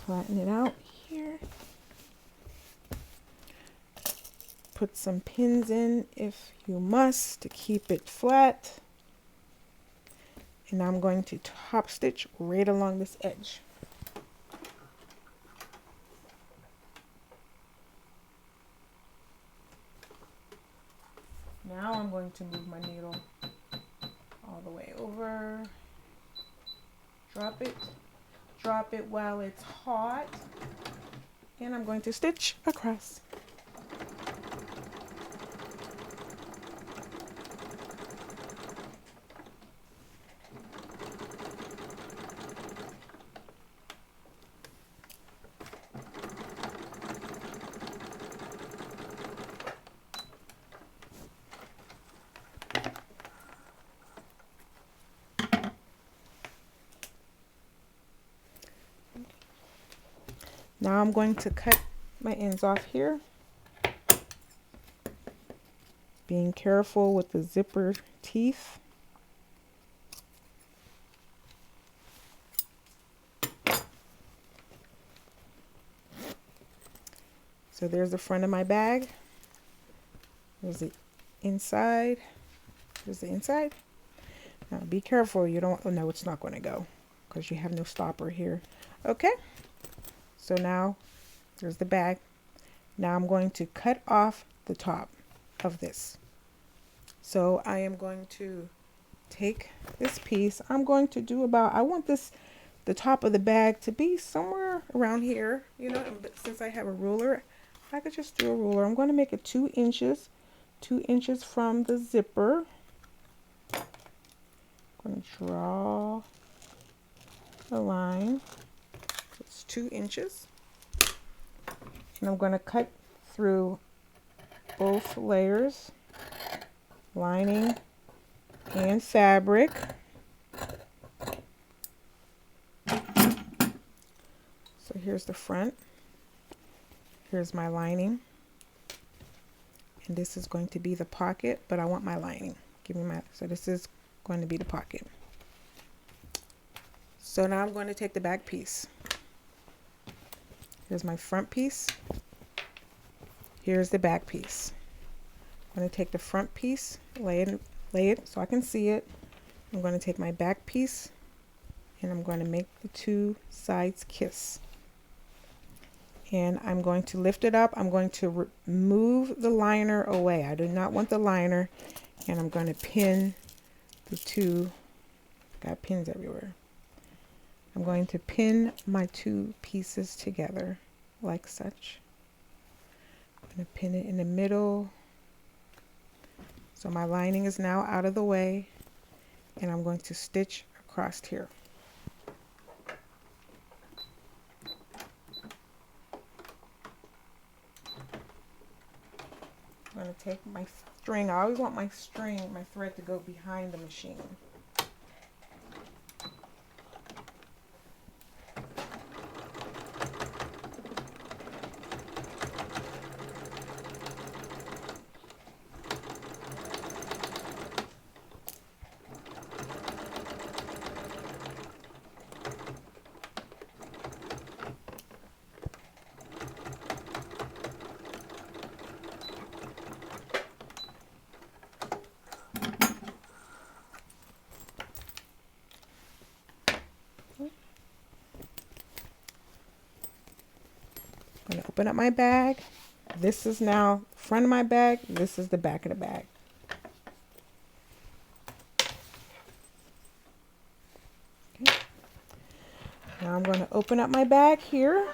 Flatten it out here. Put some pins in if you must to keep it flat. And I'm going to top stitch right along this edge. Now I'm going to move my needle all the way over. Drop it while it's hot. And I'm going to stitch across. Now I'm going to cut my ends off here. Being careful with the zipper teeth. So there's the front of my bag. There's the inside. There's the inside. Now be careful, you don't, oh no, it's not going to go because you have no stopper here. Okay, so now there's the bag. Now I'm going to cut off the top of this. So I am going to take this piece. I'm going to do about, I want this, the top of the bag to be somewhere around here, you know, but since I have a ruler, I could just do a ruler. I'm going to make it 2 inches, 2 inches from the zipper. I'm going to draw a line. It's 2 inches. And I'm going to cut through both layers, lining and fabric. So here's the front. Here's my lining. And this is going to be the pocket, but I want my lining. Give me my, so this is going to be the pocket. So now I'm going to take the back piece. Here's my front piece. Here's the back piece. I'm going to take the front piece, lay it so I can see it. I'm going to take my back piece and I'm going to make the 2 sides kiss. And I'm going to lift it up. I'm going to remove the liner away. I do not want the liner. And I'm going to pin the 2, got pins everywhere. I'm going to pin my 2 pieces together like such. I'm going to pin it in the middle. So my lining is now out of the way. And I'm going to stitch across here. I'm going to take my string. I always want my string, my thread to go behind the machine. I'm going to open up my bag. This is now the front of my bag. This is the back of the bag. Okay. Now I'm going to open up my bag here.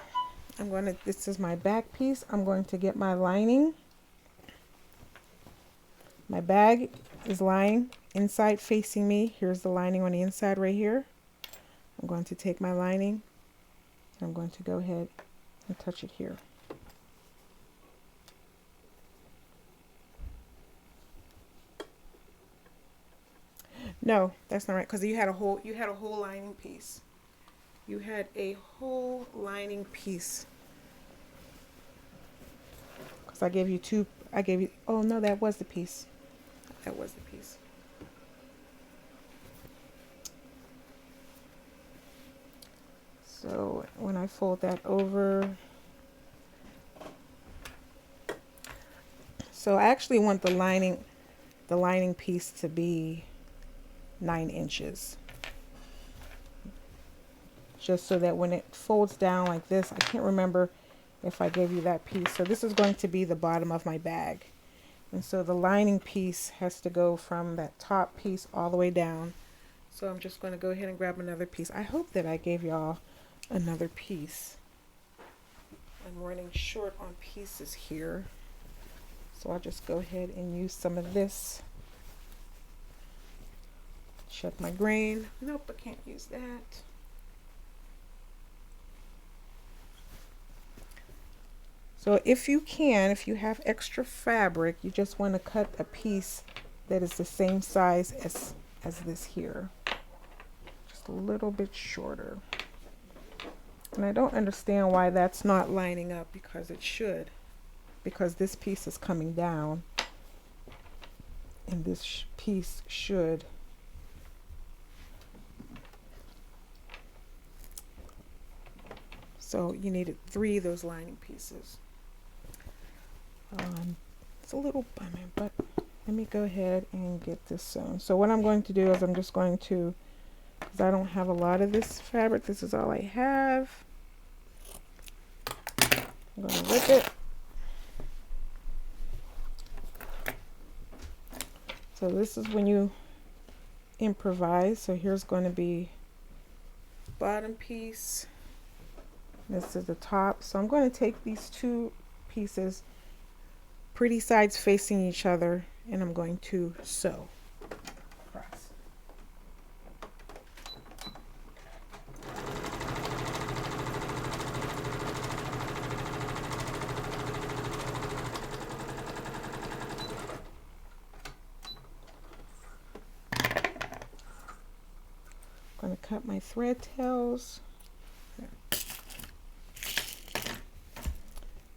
This is my back piece. I'm going to get my lining. My bag is lying inside facing me. Here's the lining on the inside right here. I'm going to take my lining and I'm going to go ahead and touch it here. No, that's not right, because you had a whole lining piece. You had a whole lining piece. Because I gave you oh no, that was the piece. That was the piece. So when I fold that over, so I actually want the lining piece to be 9 inches. Just so that when it folds down like this, I can't remember if I gave you that piece. So this is going to be the bottom of my bag. And so the lining piece has to go from that top piece all the way down. So I'm just going to go ahead and grab another piece. I hope that I gave y'all another piece. I'm running short on pieces here. So I'll just go ahead and use some of this. Check my grain. Nope, I can't use that. So if you have extra fabric, you just want to cut a piece that is the same size as this here. Just a little bit shorter. And I don't understand why that's not lining up, because it should. Because this piece is coming down, and this piece should. So you needed 3 of those lining pieces. It's a little bumming, but let me go ahead and get this sewn. So what I'm going to do is I'm just going to, because I don't have a lot of this fabric, this is all I have. I'm going to rip it. So this is when you improvise. So here's going to be the bottom piece. This is the top. So I'm going to take these 2 pieces, pretty sides facing each other, and I'm going to sew across. I'm going to cut my thread tails.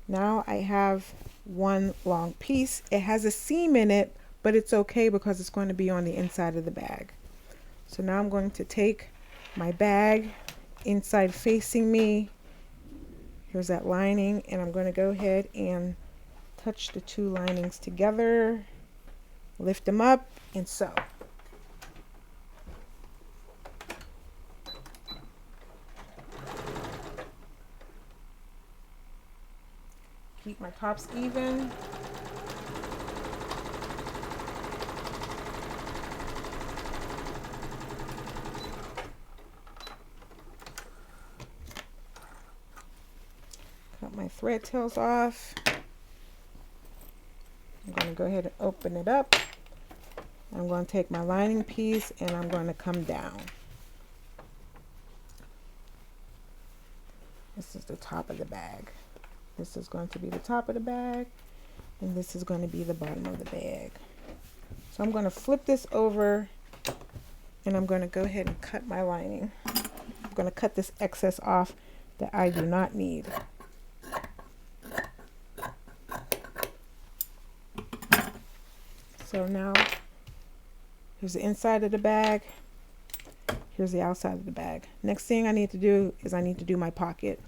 Now I have one long piece. It has a seam in it, but it's okay because it's going to be on the inside of the bag. So now I'm going to take my bag inside facing me. Here's that lining, and I'm going to go ahead and touch the 2 linings together, lift them up, and sew. Keep my tops even. Cut my thread tails off. I'm going to go ahead and open it up. I'm going to take my lining piece and I'm going to come down. This is the top of the bag. This is going to be the top of the bag, and this is going to be the bottom of the bag. So I'm going to flip this over, and I'm going to go ahead and cut my lining. I'm going to cut this excess off that I do not need. So now here's the inside of the bag. Here's the outside of the bag. Next thing I need to do is I need to do my pocket.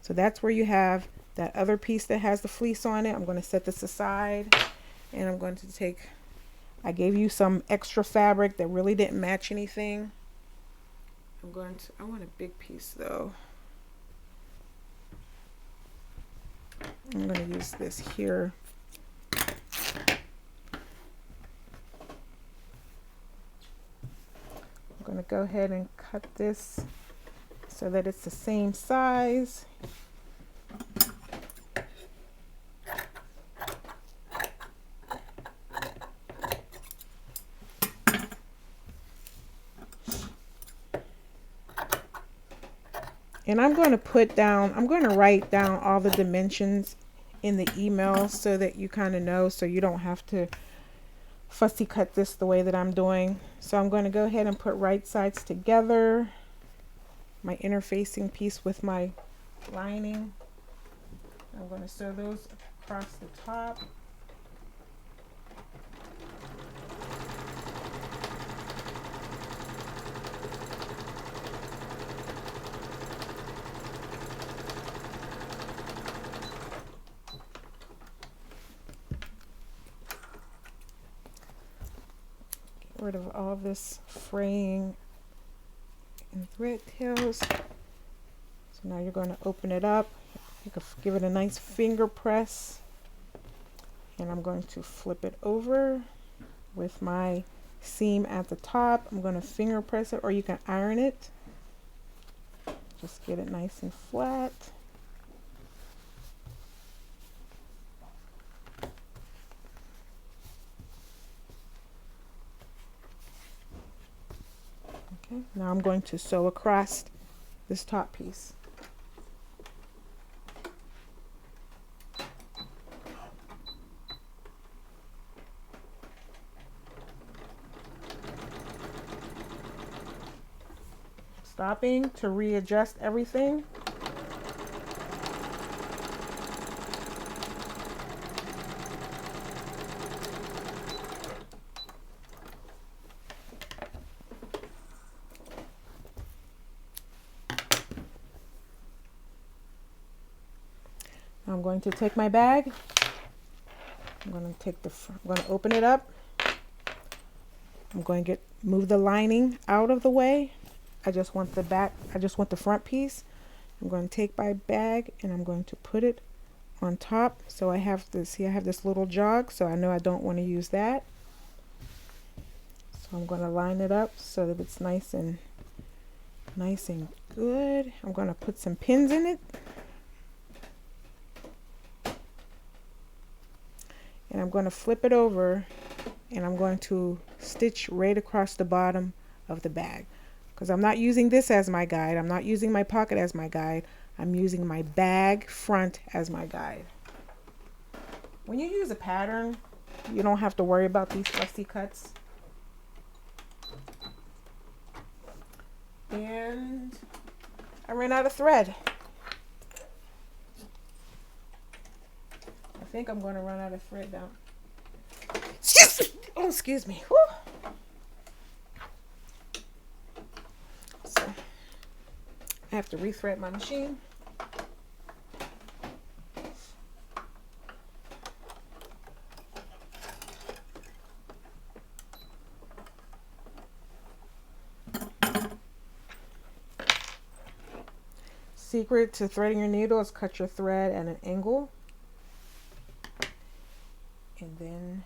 So that's where you have that other piece that has the fleece on it. I'm going to set this aside, and I'm going to take, I gave you some extra fabric that really didn't match anything. I want a big piece though. I'm going to use this here. I'm going to go ahead and cut this so that it's the same size. And I'm going to write down all the dimensions in the email so that you kind of know, so you don't have to fussy cut this the way that I'm doing. So I'm going to go ahead and put right sides together, my interfacing piece with my lining. I'm going to sew those across the top. Rid of all this fraying and thread tails. So now you're going to open it up. You can give it a nice finger press, and I'm going to flip it over with my seam at the top. I'm going to finger press it, or you can iron it. Just get it nice and flat. Okay, now I'm going to sew across this top piece. Stopping to readjust everything. I'm going to take my bag. I'm going to open it up. I'm going to move the lining out of the way. I just want the front piece. I'm going to take my bag and I'm going to put it on top. So I have this little jog, so I know I don't want to use that. So I'm going to line it up so that it's nice and good. I'm going to put some pins in it. And I'm going to flip it over and I'm going to stitch right across the bottom of the bag, because I'm not using this as my guide. I'm not using my pocket as my guide. I'm using my bag front as my guide. When you use a pattern, you don't have to worry about these fussy cuts. And I ran out of thread. I think I'm going to run out of thread now. Excuse me. Whew. So I have to rethread my machine. Secret to threading your needle is cut your thread at an angle. And then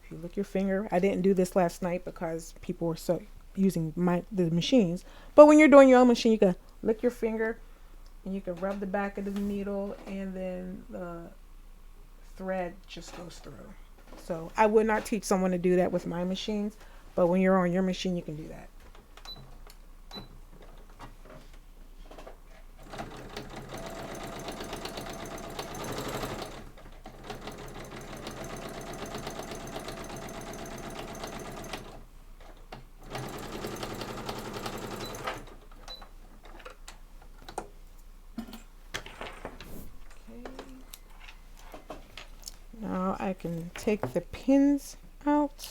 if you lick your finger, I didn't do this last night because people were so using the machines. But when you're doing your own machine, you can lick your finger and you can rub the back of the needle and then the thread just goes through. So I would not teach someone to do that with my machines, but when you're on your machine, you can do that. Now I can take the pins out,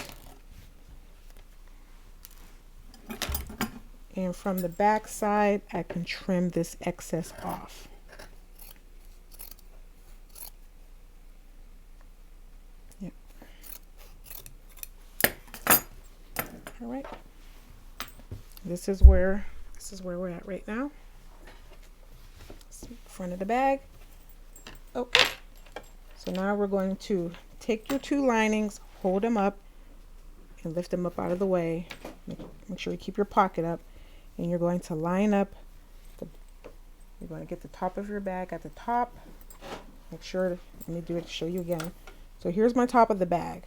and from the back side I can trim this excess off. Yep. All right. This is where we're at right now. Front of the bag. Okay. So now we're going to take your two linings, hold them up, and lift them up out of the way. Make sure you keep your pocket up, and you're going to line up. You're going to get the top of your bag at the top. Make sure, let me do it to show you again. So here's my top of the bag.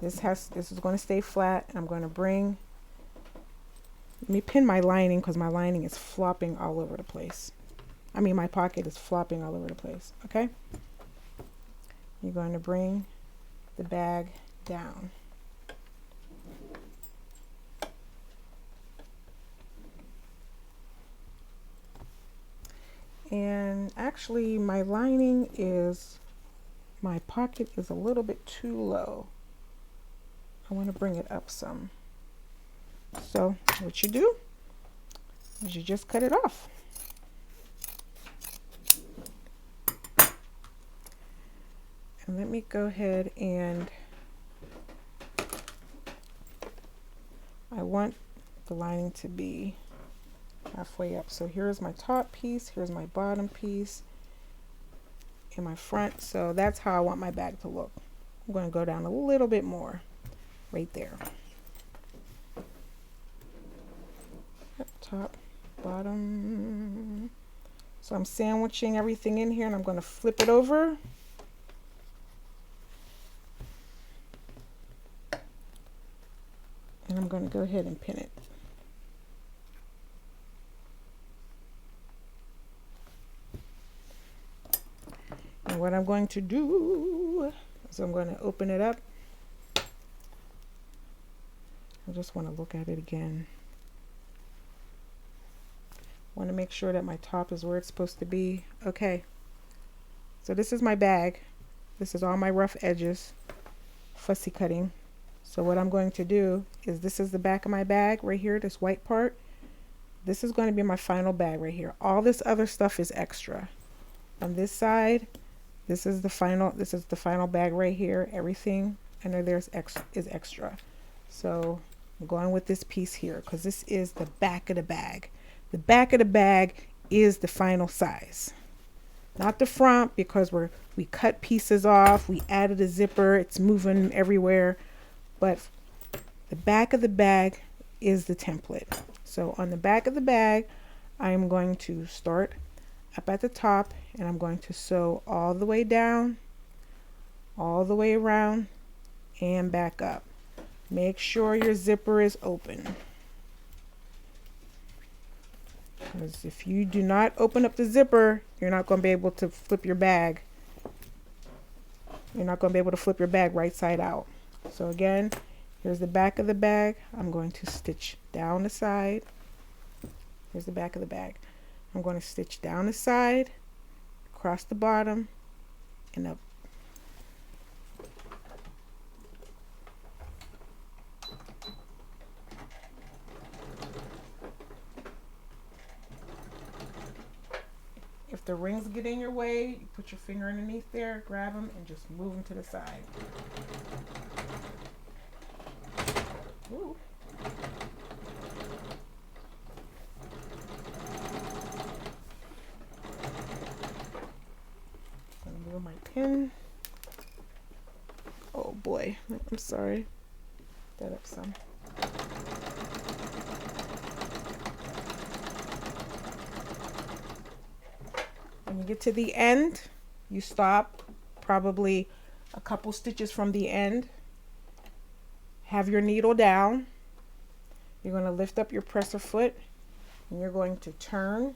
This is going to stay flat, and I'm going to let me pin my lining because my lining is flopping all over the place. I mean, my pocket is flopping all over the place. Okay. You're going to bring the bag down. And actually my pocket is a little bit too low. I want to bring it up some. So what you do is you just cut it off. And let me go ahead and I want the lining to be halfway up. So here's my top piece, here's my bottom piece, and my front. So that's how I want my bag to look. I'm going to go down a little bit more right there. Top, bottom. So I'm sandwiching everything in here, and I'm going to flip it over. And I'm going to go ahead and pin it. And what I'm going to do is I'm going to open it up. I just want to look at it again. I want to make sure that my top is where it's supposed to be. Okay. So this is my bag. This is all my rough edges, fussy cutting. So what I'm going to do is, this is the back of my bag right here, this white part. This is going to be my final bag right here. All this other stuff is extra. On this side, this is the final bag right here. Everything under there is extra. So I'm going with this piece here because this is the back of the bag. The back of the bag is the final size, not the front, because we cut pieces off, we added a zipper, it's moving everywhere, but the back of the bag is the template. So on the back of the bag, I am going to start up at the top and I'm going to sew all the way down, all the way around, and back up. Make sure your zipper is open, because if you do not open up the zipper, you're not going to be able to flip your bag. You're not going to be able to flip your bag right side out. So again, here's the back of the bag. I'm going to stitch down the side. Here's the back of the bag. I'm going to stitch down the side, across the bottom, and up. If the rings get in your way, you put your finger underneath there, grab them, and just move them to the side. Ooh. I'm gonna move my pin. Oh boy, I'm sorry. That up some. When you get to the end, you stop probably a couple stitches from the end. Have your needle down. You're going to lift up your presser foot and you're going to turn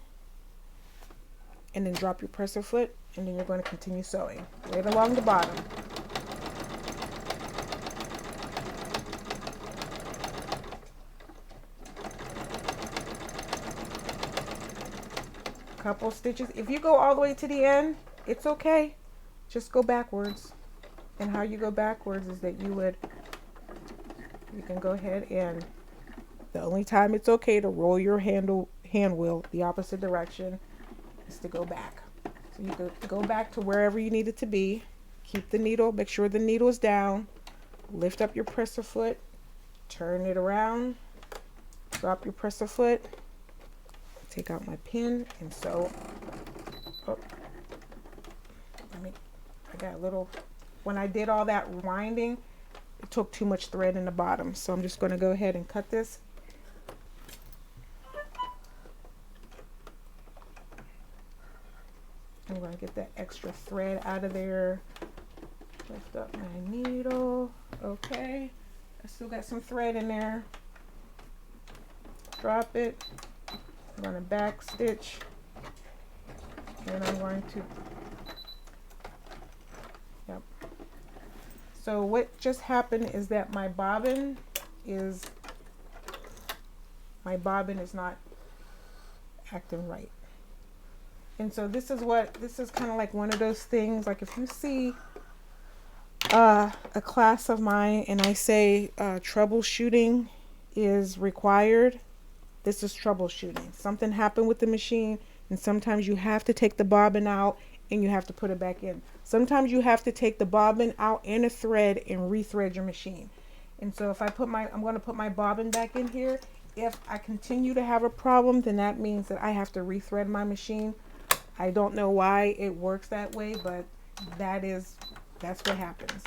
and then drop your presser foot, and then you're going to continue sewing right along the bottom. Couple stitches. If you go all the way to the end, it's okay. Just go backwards. And how you go backwards is that you can go ahead, and the only time it's okay to roll your hand wheel the opposite direction is to go back. So you can go back to wherever you need it to be. Keep the needle, make sure the needle is down. Lift up your presser foot, turn it around, drop your presser foot. Take out my pin and sew. Oh, I got a little, when I did all that winding, it took too much thread in the bottom. So I'm just going to go ahead and cut this. I'm going to get that extra thread out of there. Lift up my needle. Okay. I still got some thread in there. Drop it. I'm going to back stitch, and I'm going to, yep. So what just happened is that my bobbin is not acting right. And so this is kind of like one of those things, like if you see a class of mine and I say troubleshooting is required, this is troubleshooting. Something happened with the machine, and sometimes you have to take the bobbin out and you have to put it back in. Sometimes you have to take the bobbin out and a thread and rethread your machine. And so if I'm going to put my bobbin back in here. If I continue to have a problem, then that means that I have to rethread my machine. I don't know why it works that way, but that's what happens.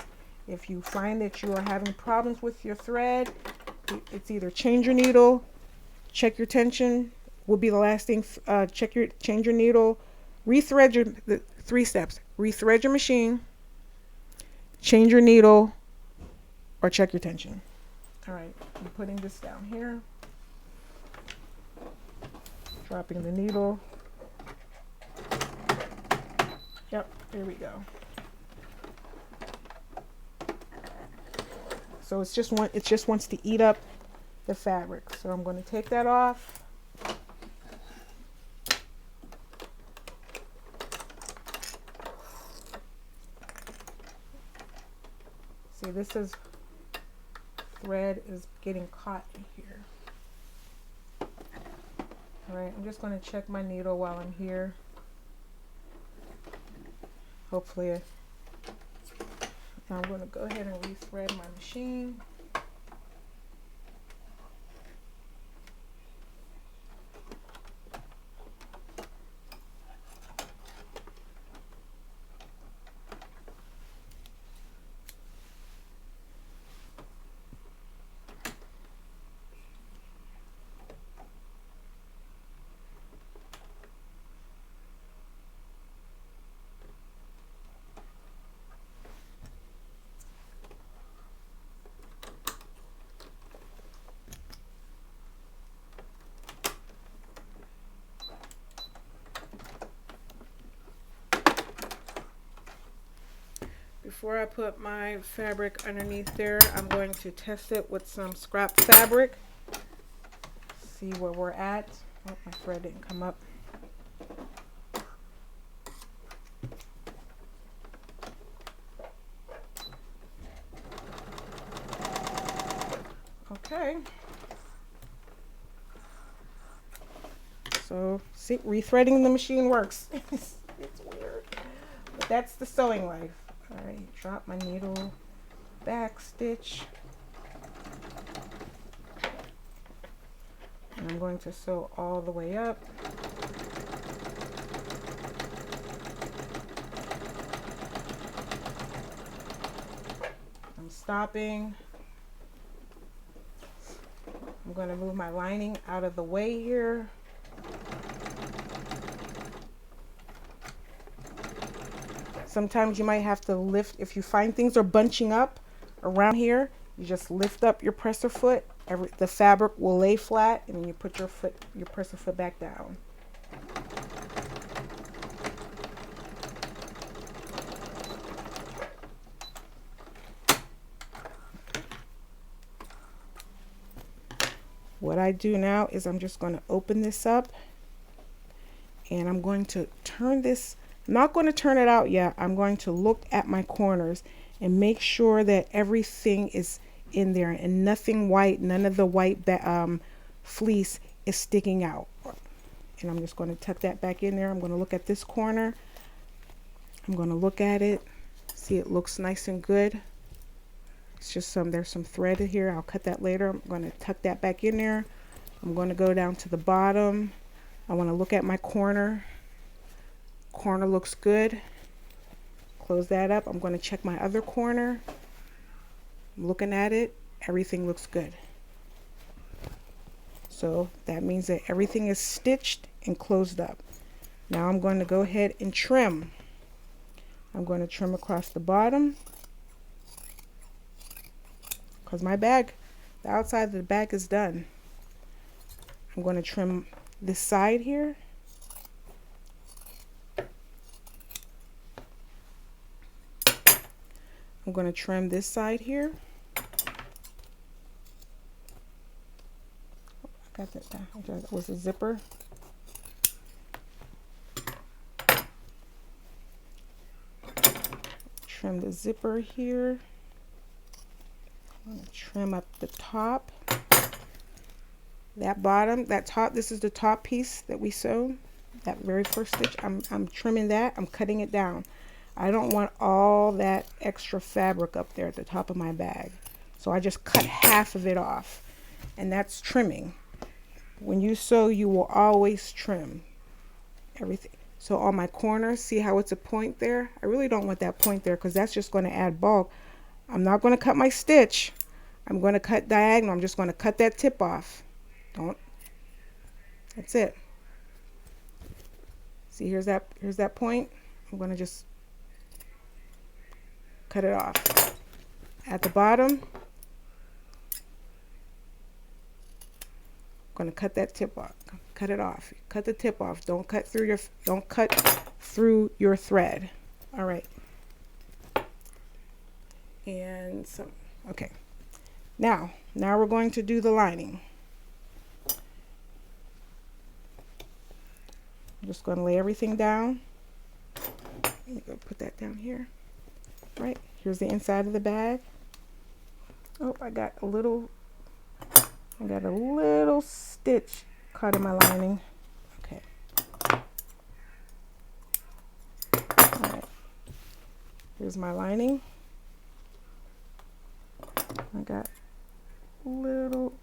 If you find that you are having problems with your thread, it's either change your needle, check your tension will be the last thing. Change your needle, rethread the 3 steps. Rethread your machine, change your needle, or check your tension. All right, I'm putting this down here. Dropping the needle. Yep, there we go. So it just wants to eat up the fabric. So I'm going to take that off. See, thread is getting caught in here. All right, I'm just going to check my needle while I'm here. Hopefully, I'm going to go ahead and rethread my machine. Before I put my fabric underneath there, I'm going to test it with some scrap fabric. See where we're at. Oh, my thread didn't come up. Okay. So, see, rethreading the machine works. It's weird. But that's the sewing life. Alright, drop my needle, back stitch. And I'm going to sew all the way up. I'm stopping. I'm going to move my lining out of the way here. Sometimes you might have to lift, if you find things are bunching up around here, you just lift up your presser foot. The fabric will lay flat, and then you put your presser foot back down. What I do now is I'm just going to open this up, and I'm going to turn this. I'm not going to turn it out yet. I'm going to look at my corners and make sure that everything is in there and nothing white, none of the white fleece is sticking out. And I'm just going to tuck that back in there. I'm going to look at this corner. I'm going to look at it. See, it looks nice and good. It's just there's some thread here. I'll cut that later. I'm going to tuck that back in there. I'm going to go down to the bottom. I want to look at my corner. Corner looks good. Close that up. I'm going to check my other corner. I'm looking at it. Everything looks good. So that means that everything is stitched and closed up. Now I'm going to go ahead and trim. I'm going to trim across the bottom because my bag, the outside of the bag is done. I'm going to trim this side here. I'm going to trim this side here. I got that down. That was a zipper. Trim the zipper here. I'm going to trim up the top. That bottom, that top, this is the top piece that we sewed. That very first stitch, I'm trimming that. I'm cutting it down. I don't want all that extra fabric up there at the top of my bag. So I just cut half of it off. And that's trimming. When you sew, you will always trim everything. So on my corner, see how it's a point there? I really don't want that point there because that's just going to add bulk. I'm not going to cut my stitch. I'm going to cut diagonal. I'm just going to cut that tip off. That's it. See, here's that point. I'm going to just cut it off. At the bottom, I'm going to cut that tip off. Cut it off. Cut the tip off. Don't cut through your thread. All right. And so, okay. Now we're going to do the lining. I'm just going to lay everything down. Let me go put that down here. Right, here's the inside of the bag. Oh, I got a little stitch caught in my lining. Okay. All right. Here's my lining. I got a little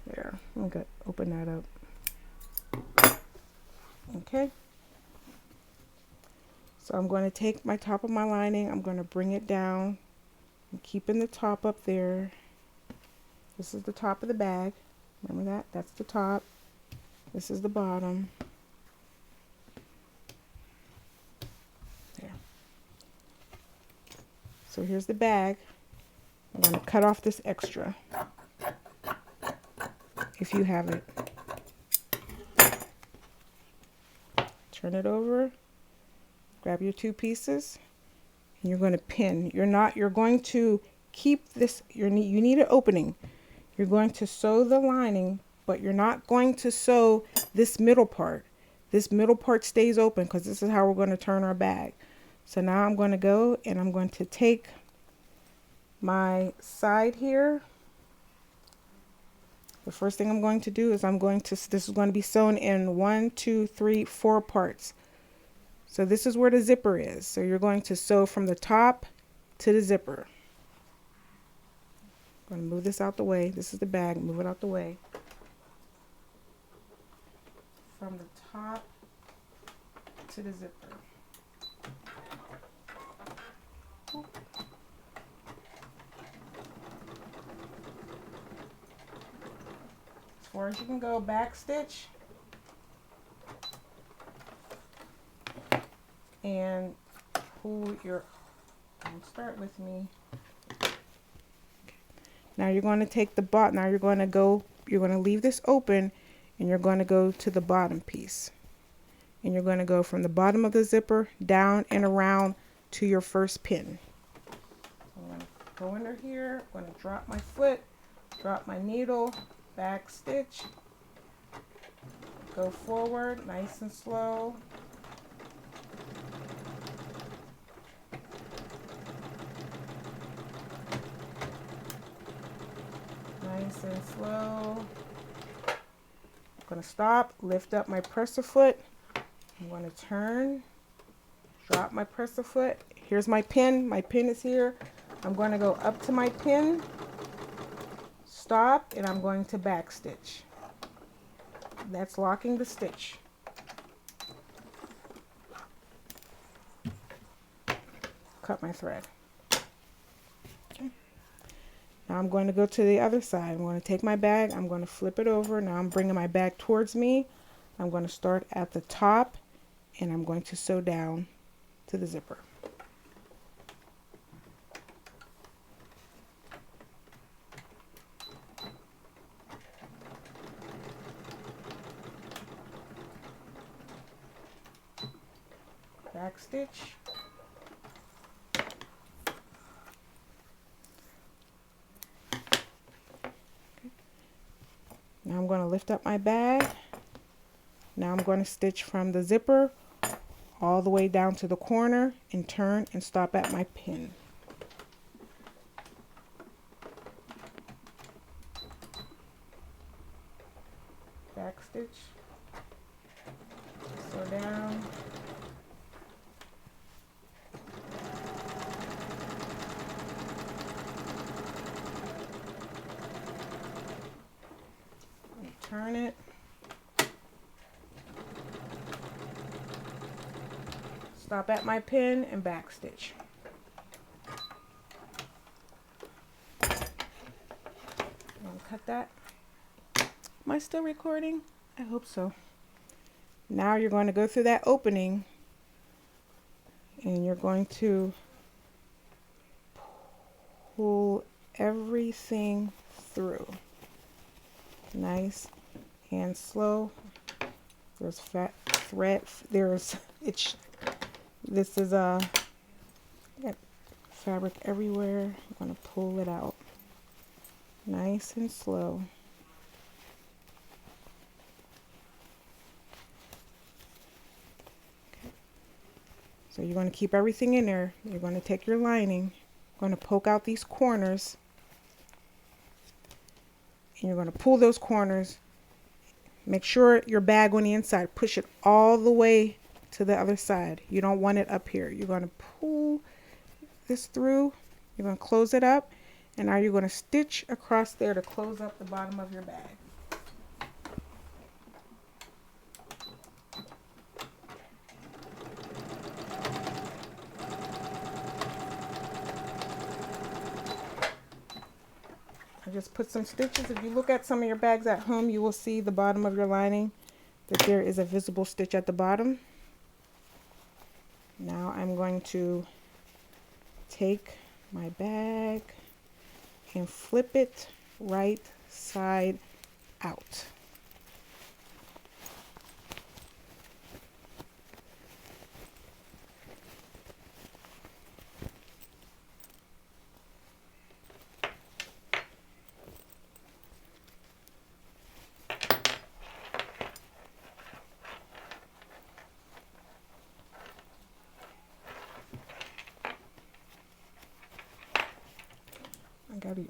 there. I'm gonna open that up. Okay. So I'm going to take my top of my lining, I'm going to bring it down. I'm keeping the top up there. This is the top of the bag. Remember that? That's the top. This is the bottom. There. So here's the bag. I'm going to cut off this extra, if you have it. Turn it over. Grab your two pieces. And you're going to pin. You're going to keep this, you need an opening. You're going to sew the lining, but you're not going to sew this middle part. This middle part stays open because this is how we're going to turn our bag. So now I'm going to go and I'm going to take my side here. The first thing I'm going to do is this is going to be sewn in 1, 2, 3, 4 parts. So this is where the zipper is. So you're going to sew from the top to the zipper. I'm going to move this out the way. This is the bag. Move it out the way. From the top to the zipper. As far as you can go, back stitch. And pull your, start with me. Now you're going to take the bottom, now you're going to leave this open and you're going to go to the bottom piece. And you're going to go from the bottom of the zipper down and around to your first pin. I'm going to go under here, I'm going to drop my foot, drop my needle, back stitch, go forward, nice and slow. Nice and slow. I'm going to stop, lift up my presser foot. I'm going to turn, drop my presser foot. Here's my pin. My pin is here. I'm going to go up to my pin, stop, and I'm going to back stitch. That's locking the stitch. Cut my thread. Now I'm going to go to the other side. I'm going to take my bag, I'm going to flip it over. Now I'm bringing my bag towards me. I'm going to start at the top and I'm going to sew down to the zipper. Back stitch. Now I'm going to lift up my bag. Now I'm going to stitch from the zipper all the way down to the corner and turn and stop at my pin. Back stitch. Sew down. Turn it. Stop at my pin and back stitch. Cut that. Am I still recording? I hope so. Now you're going to go through that opening and you're going to pull everything through. Nice and slow. There's fat thread. This is got fabric everywhere. I'm going to pull it out. Nice and slow. Okay. So you're going to keep everything in there. You're going to take your lining, going to poke out these corners, and you're going to pull those corners. Make sure your bag on the inside, push it all the way to the other side. You don't want it up here. You're going to pull this through. You're going to close it up. And now you're going to stitch across there to close up the bottom of your bag. I just put some stitches. If you look at some of your bags at home, you will see the bottom of your lining that there is a visible stitch at the bottom. Now I'm going to take my bag and flip it right side out.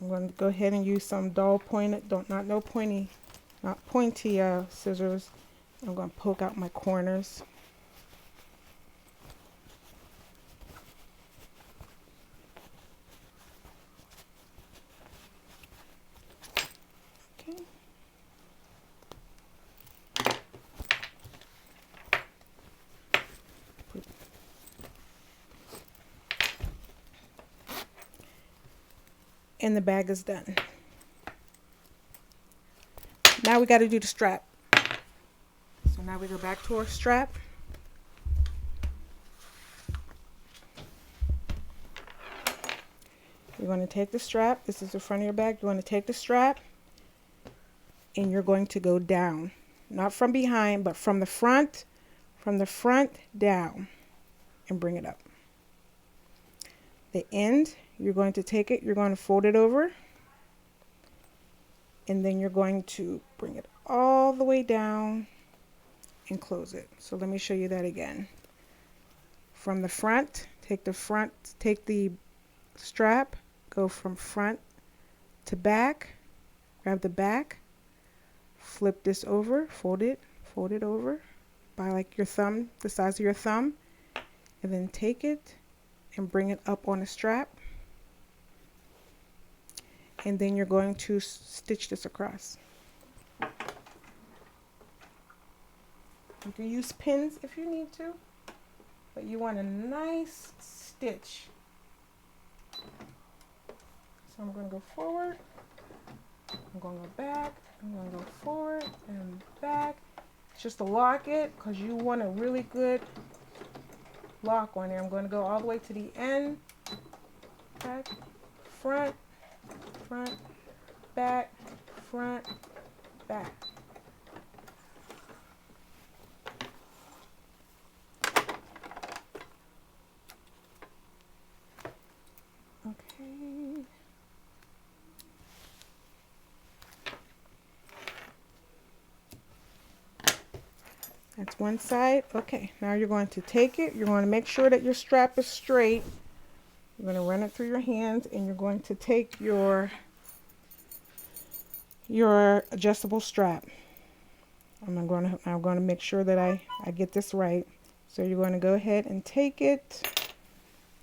I'm going to go ahead and use some dull pointed, not pointy scissors. I'm going to poke out my corners. Okay. And the bag is done. Now we got to do the strap. So now we go back to our strap. You're going to take the strap. This is the front of your bag. You're going to take the strap and you're going to go down. Not from behind, but from the front down and bring it up. The end, you're going to take it, you're going to fold it over, and then you're going to bring it all the way down and close it. So let me show you that again. From the front, take the strap, go from front to back, grab the back, flip this over, fold it over by like your thumb, the size of your thumb, and then take it and bring it up on a strap, and then you're going to stitch this across. You can use pins if you need to, but you want a nice stitch. So I'm going to go forward, I'm going to go back, I'm going to go forward and back. It's just to lock it because you want a really good lock on there. I'm going to go all the way to the end, back, front, back, front, back. Okay. That's one side. Okay, now you're going to take it. You're going to make sure that your strap is straight. You're going to run it through your hands, and you're going to take your adjustable strap. I'm going to make sure that I get this right. So you're going to go ahead and take it.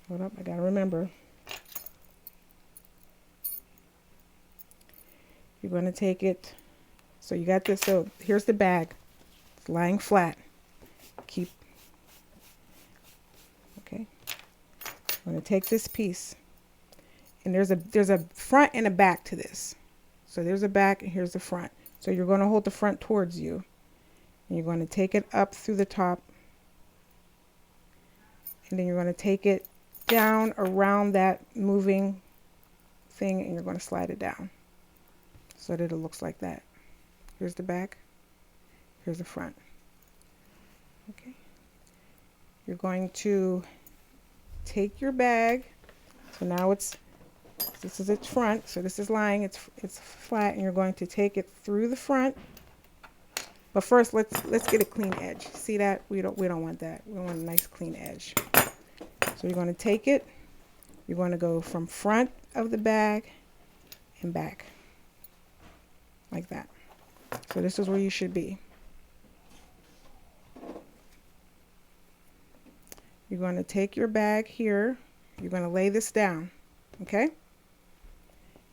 Hold up, I got to remember. You're going to take it. So you got this. So here's the bag. It's lying flat. Okay. I'm going to take this piece, and there's a front and a back to this. So there's a back and here's the front. So you're going to hold the front towards you, and you're going to take it up through the top, and then you're going to take it down around that moving thing, and you're going to slide it down so that it looks like that. Here's the back, here's the front. Okay. You're going to take your bag. So now this is its front. So this is lying, it's flat, and you're going to take it through the front. But first, let's get a clean edge. See that? We don't want that. We want a nice clean edge. So you're going to take it. You're going to go from front of the bag and back. Like that. So this is where you should be. You're going to take your bag here. You're going to lay this down. Okay?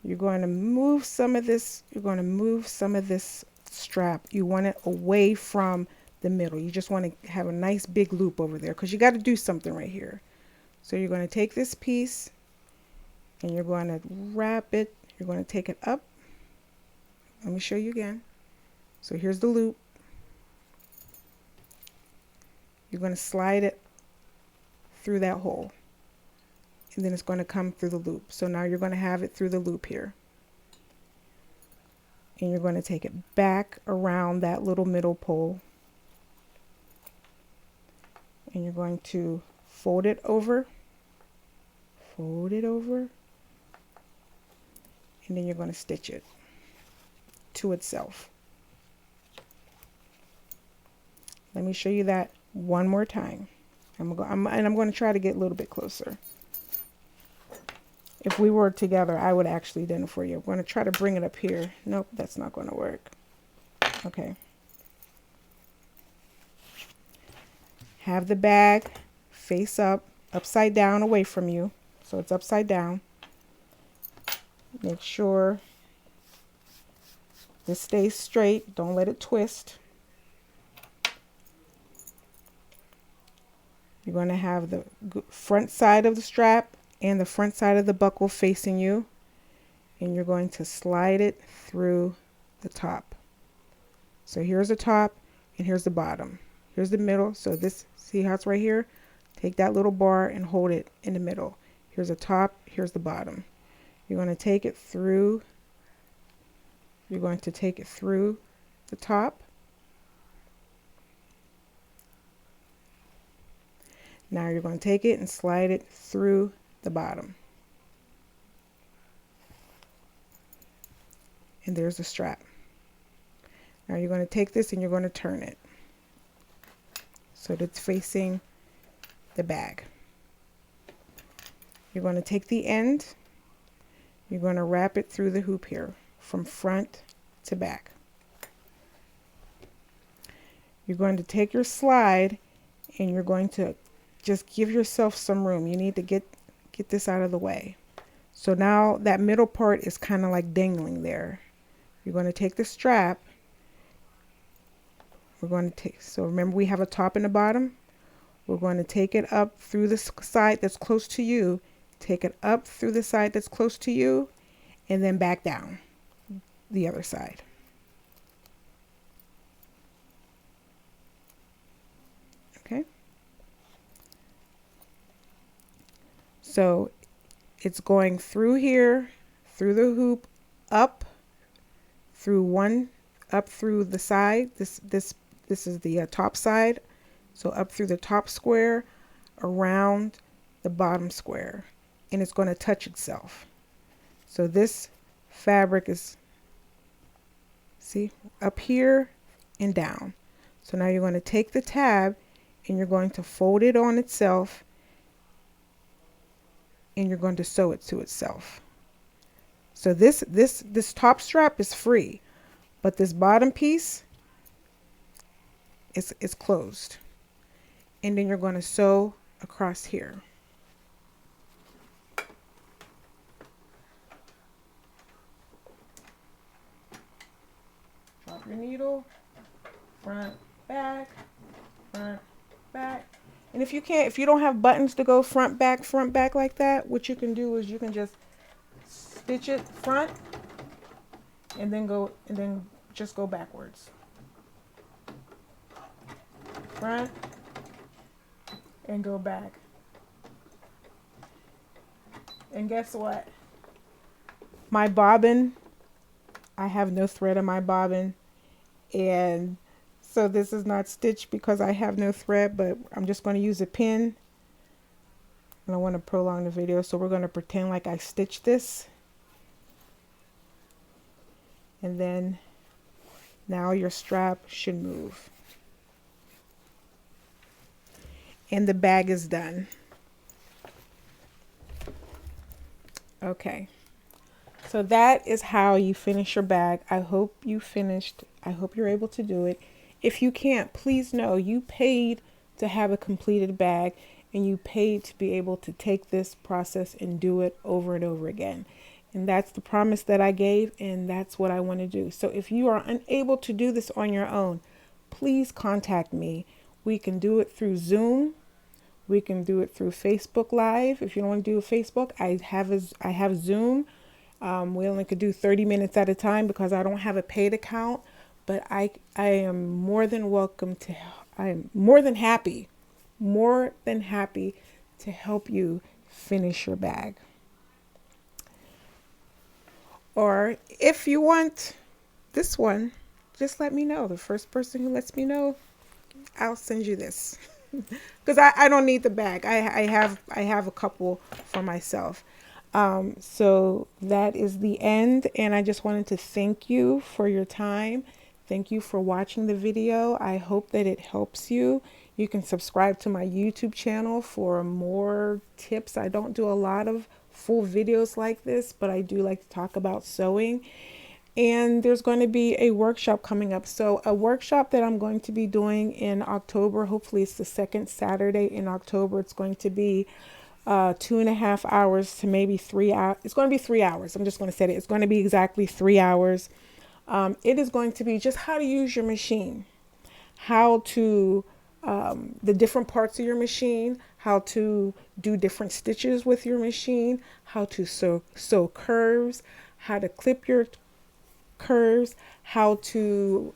You're going to move some of this. You're going to move some of this strap. You want it away from the middle. You just want to have a nice big loop over there because you got to do something right here. So you're going to take this piece and you're going to wrap it. You're going to take it up. Let me show you again. So here's the loop. You're going to slide it through that hole. And then it's going to come through the loop. So now you're going to have it through the loop here. And you're going to take it back around that little middle pole. And you're going to fold it over. Fold it over. And then you're going to stitch it to itself. Let me show you that one more time. I'm going to try to get a little bit closer. If we were together, I would actually done it for you. I'm going to try to bring it up here. Nope, that's not going to work. Okay. Have the bag face up, upside down away from you. So it's upside down. Make sure this stays straight. Don't let it twist. You're going to have the front side of the strap and the front side of the buckle facing you, and you're going to slide it through the top. So here's the top and here's the bottom. Here's the middle. So this, see how it's right here? Take that little bar and hold it in the middle. Here's the top, here's the bottom. You're going to take it through. You're going to take it through the top. Now you're going to take it and slide it through the bottom. And there's the strap. Now you're going to take this and you're going to turn it so that it's facing the bag. You're going to take the end. You're going to wrap it through the hoop here from front to back. You're going to take your slide and you're going to just give yourself some room. You need to get this out of the way. So now that middle part is kind of like dangling there. You're going to take the strap. We're going to take, so remember we have a top and a bottom. We're going to take it up through the side that's close to you. Take it up through the side that's close to you and then back down the other side. Okay. So it's going through here, through the hoop, up through one, up through the side. This is the top side. So up through the top square, around the bottom square, and it's going to touch itself. So this fabric is, see, up here and down. So now you're going to take the tab and you're going to fold it on itself and you're going to sew it to itself. So this top strap is free, but this bottom piece is closed. And then you're going to sew across here. Drop your needle, front, back, and if you don't have buttons to go front, back like that, what you can do is you can just stitch it front and then just go backwards. Front and go back. And guess what? My bobbin, I have no thread on my bobbin, and so this is not stitched because I have no thread, but I'm just going to use a pin. I don't want to prolong the video, so we're going to pretend like I stitched this. And then now your strap should move. And the bag is done. Okay. So that is how you finish your bag. I hope you finished. I hope you're able to do it. If you can't, please know you paid to have a completed bag. and you paid to be able to take this process and do it over and over again. And that's the promise that I gave, and that's what I want to do. So if you are unable to do this on your own, please contact me. We can do it through Zoom. We can do it through Facebook Live. If you don't want to do a Facebook, I have Zoom. We only could do 30 minutes at a time because I don't have a paid account, but I am more than welcome to, I am more than happy to help you finish your bag. Or if you want this one, just let me know. The first person who lets me know, I'll send you this. Because I don't need the bag. I have a couple for myself. So that is the end, and I just wanted to thank you for your time. Thank you for watching the video. I hope that it helps you. You can subscribe to my YouTube channel for more tips. I don't do a lot of full videos like this, but I do like to talk about sewing. And there's going to be a workshop coming up. So a workshop that I'm going to be doing in October, hopefully it's the second Saturday in October. It's going to be 2.5 hours to maybe 3 hours. It's going to be 3 hours. I'm just going to say it. It's going to be exactly 3 hours. It is going to be just how to use your machine, how to, the different parts of your machine, how to do different stitches with your machine, how to sew curves, how to clip your curves, how to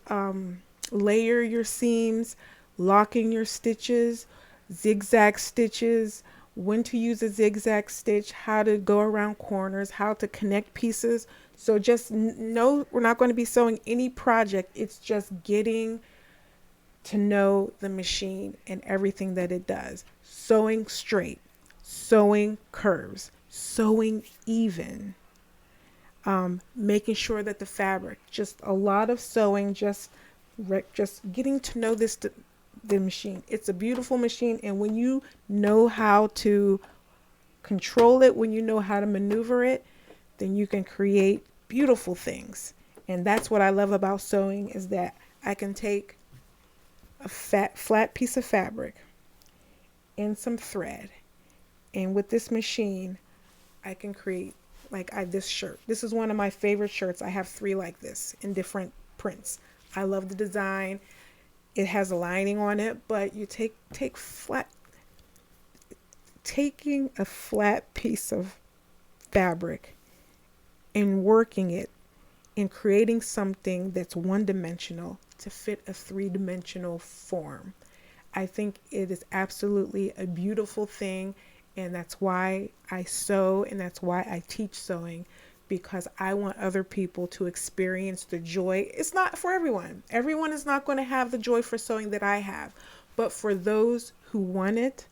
layer your seams, locking your stitches, zigzag stitches, when to use a zigzag stitch, how to go around corners, how to connect pieces. So just know we're not going to be sewing any project. It's just getting to know the machine and everything that it does. Sewing straight, sewing curves, sewing even. Making sure that the fabric, just a lot of sewing, just getting to know the machine. It's a beautiful machine, and when you know how to control it, when you know how to maneuver it, then you can create beautiful things. And that's what I love about sewing, is that I can take a flat piece of fabric and some thread, and with this machine I can create, like this shirt. This is one of my favorite shirts. I have 3 like this in different prints. I love the design. It has a lining on it, but you taking a flat piece of fabric and working it and creating something that's one-dimensional to fit a 3-dimensional form. I think it is absolutely a beautiful thing. And that's why I sew, and that's why I teach sewing, because I want other people to experience the joy. It's not for everyone. Everyone is not going to have the joy for sewing that I have. But for those who want it,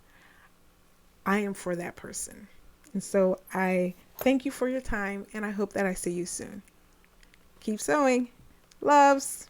I am for that person. And so I thank you for your time, and I hope that I see you soon. Keep sewing. Loves.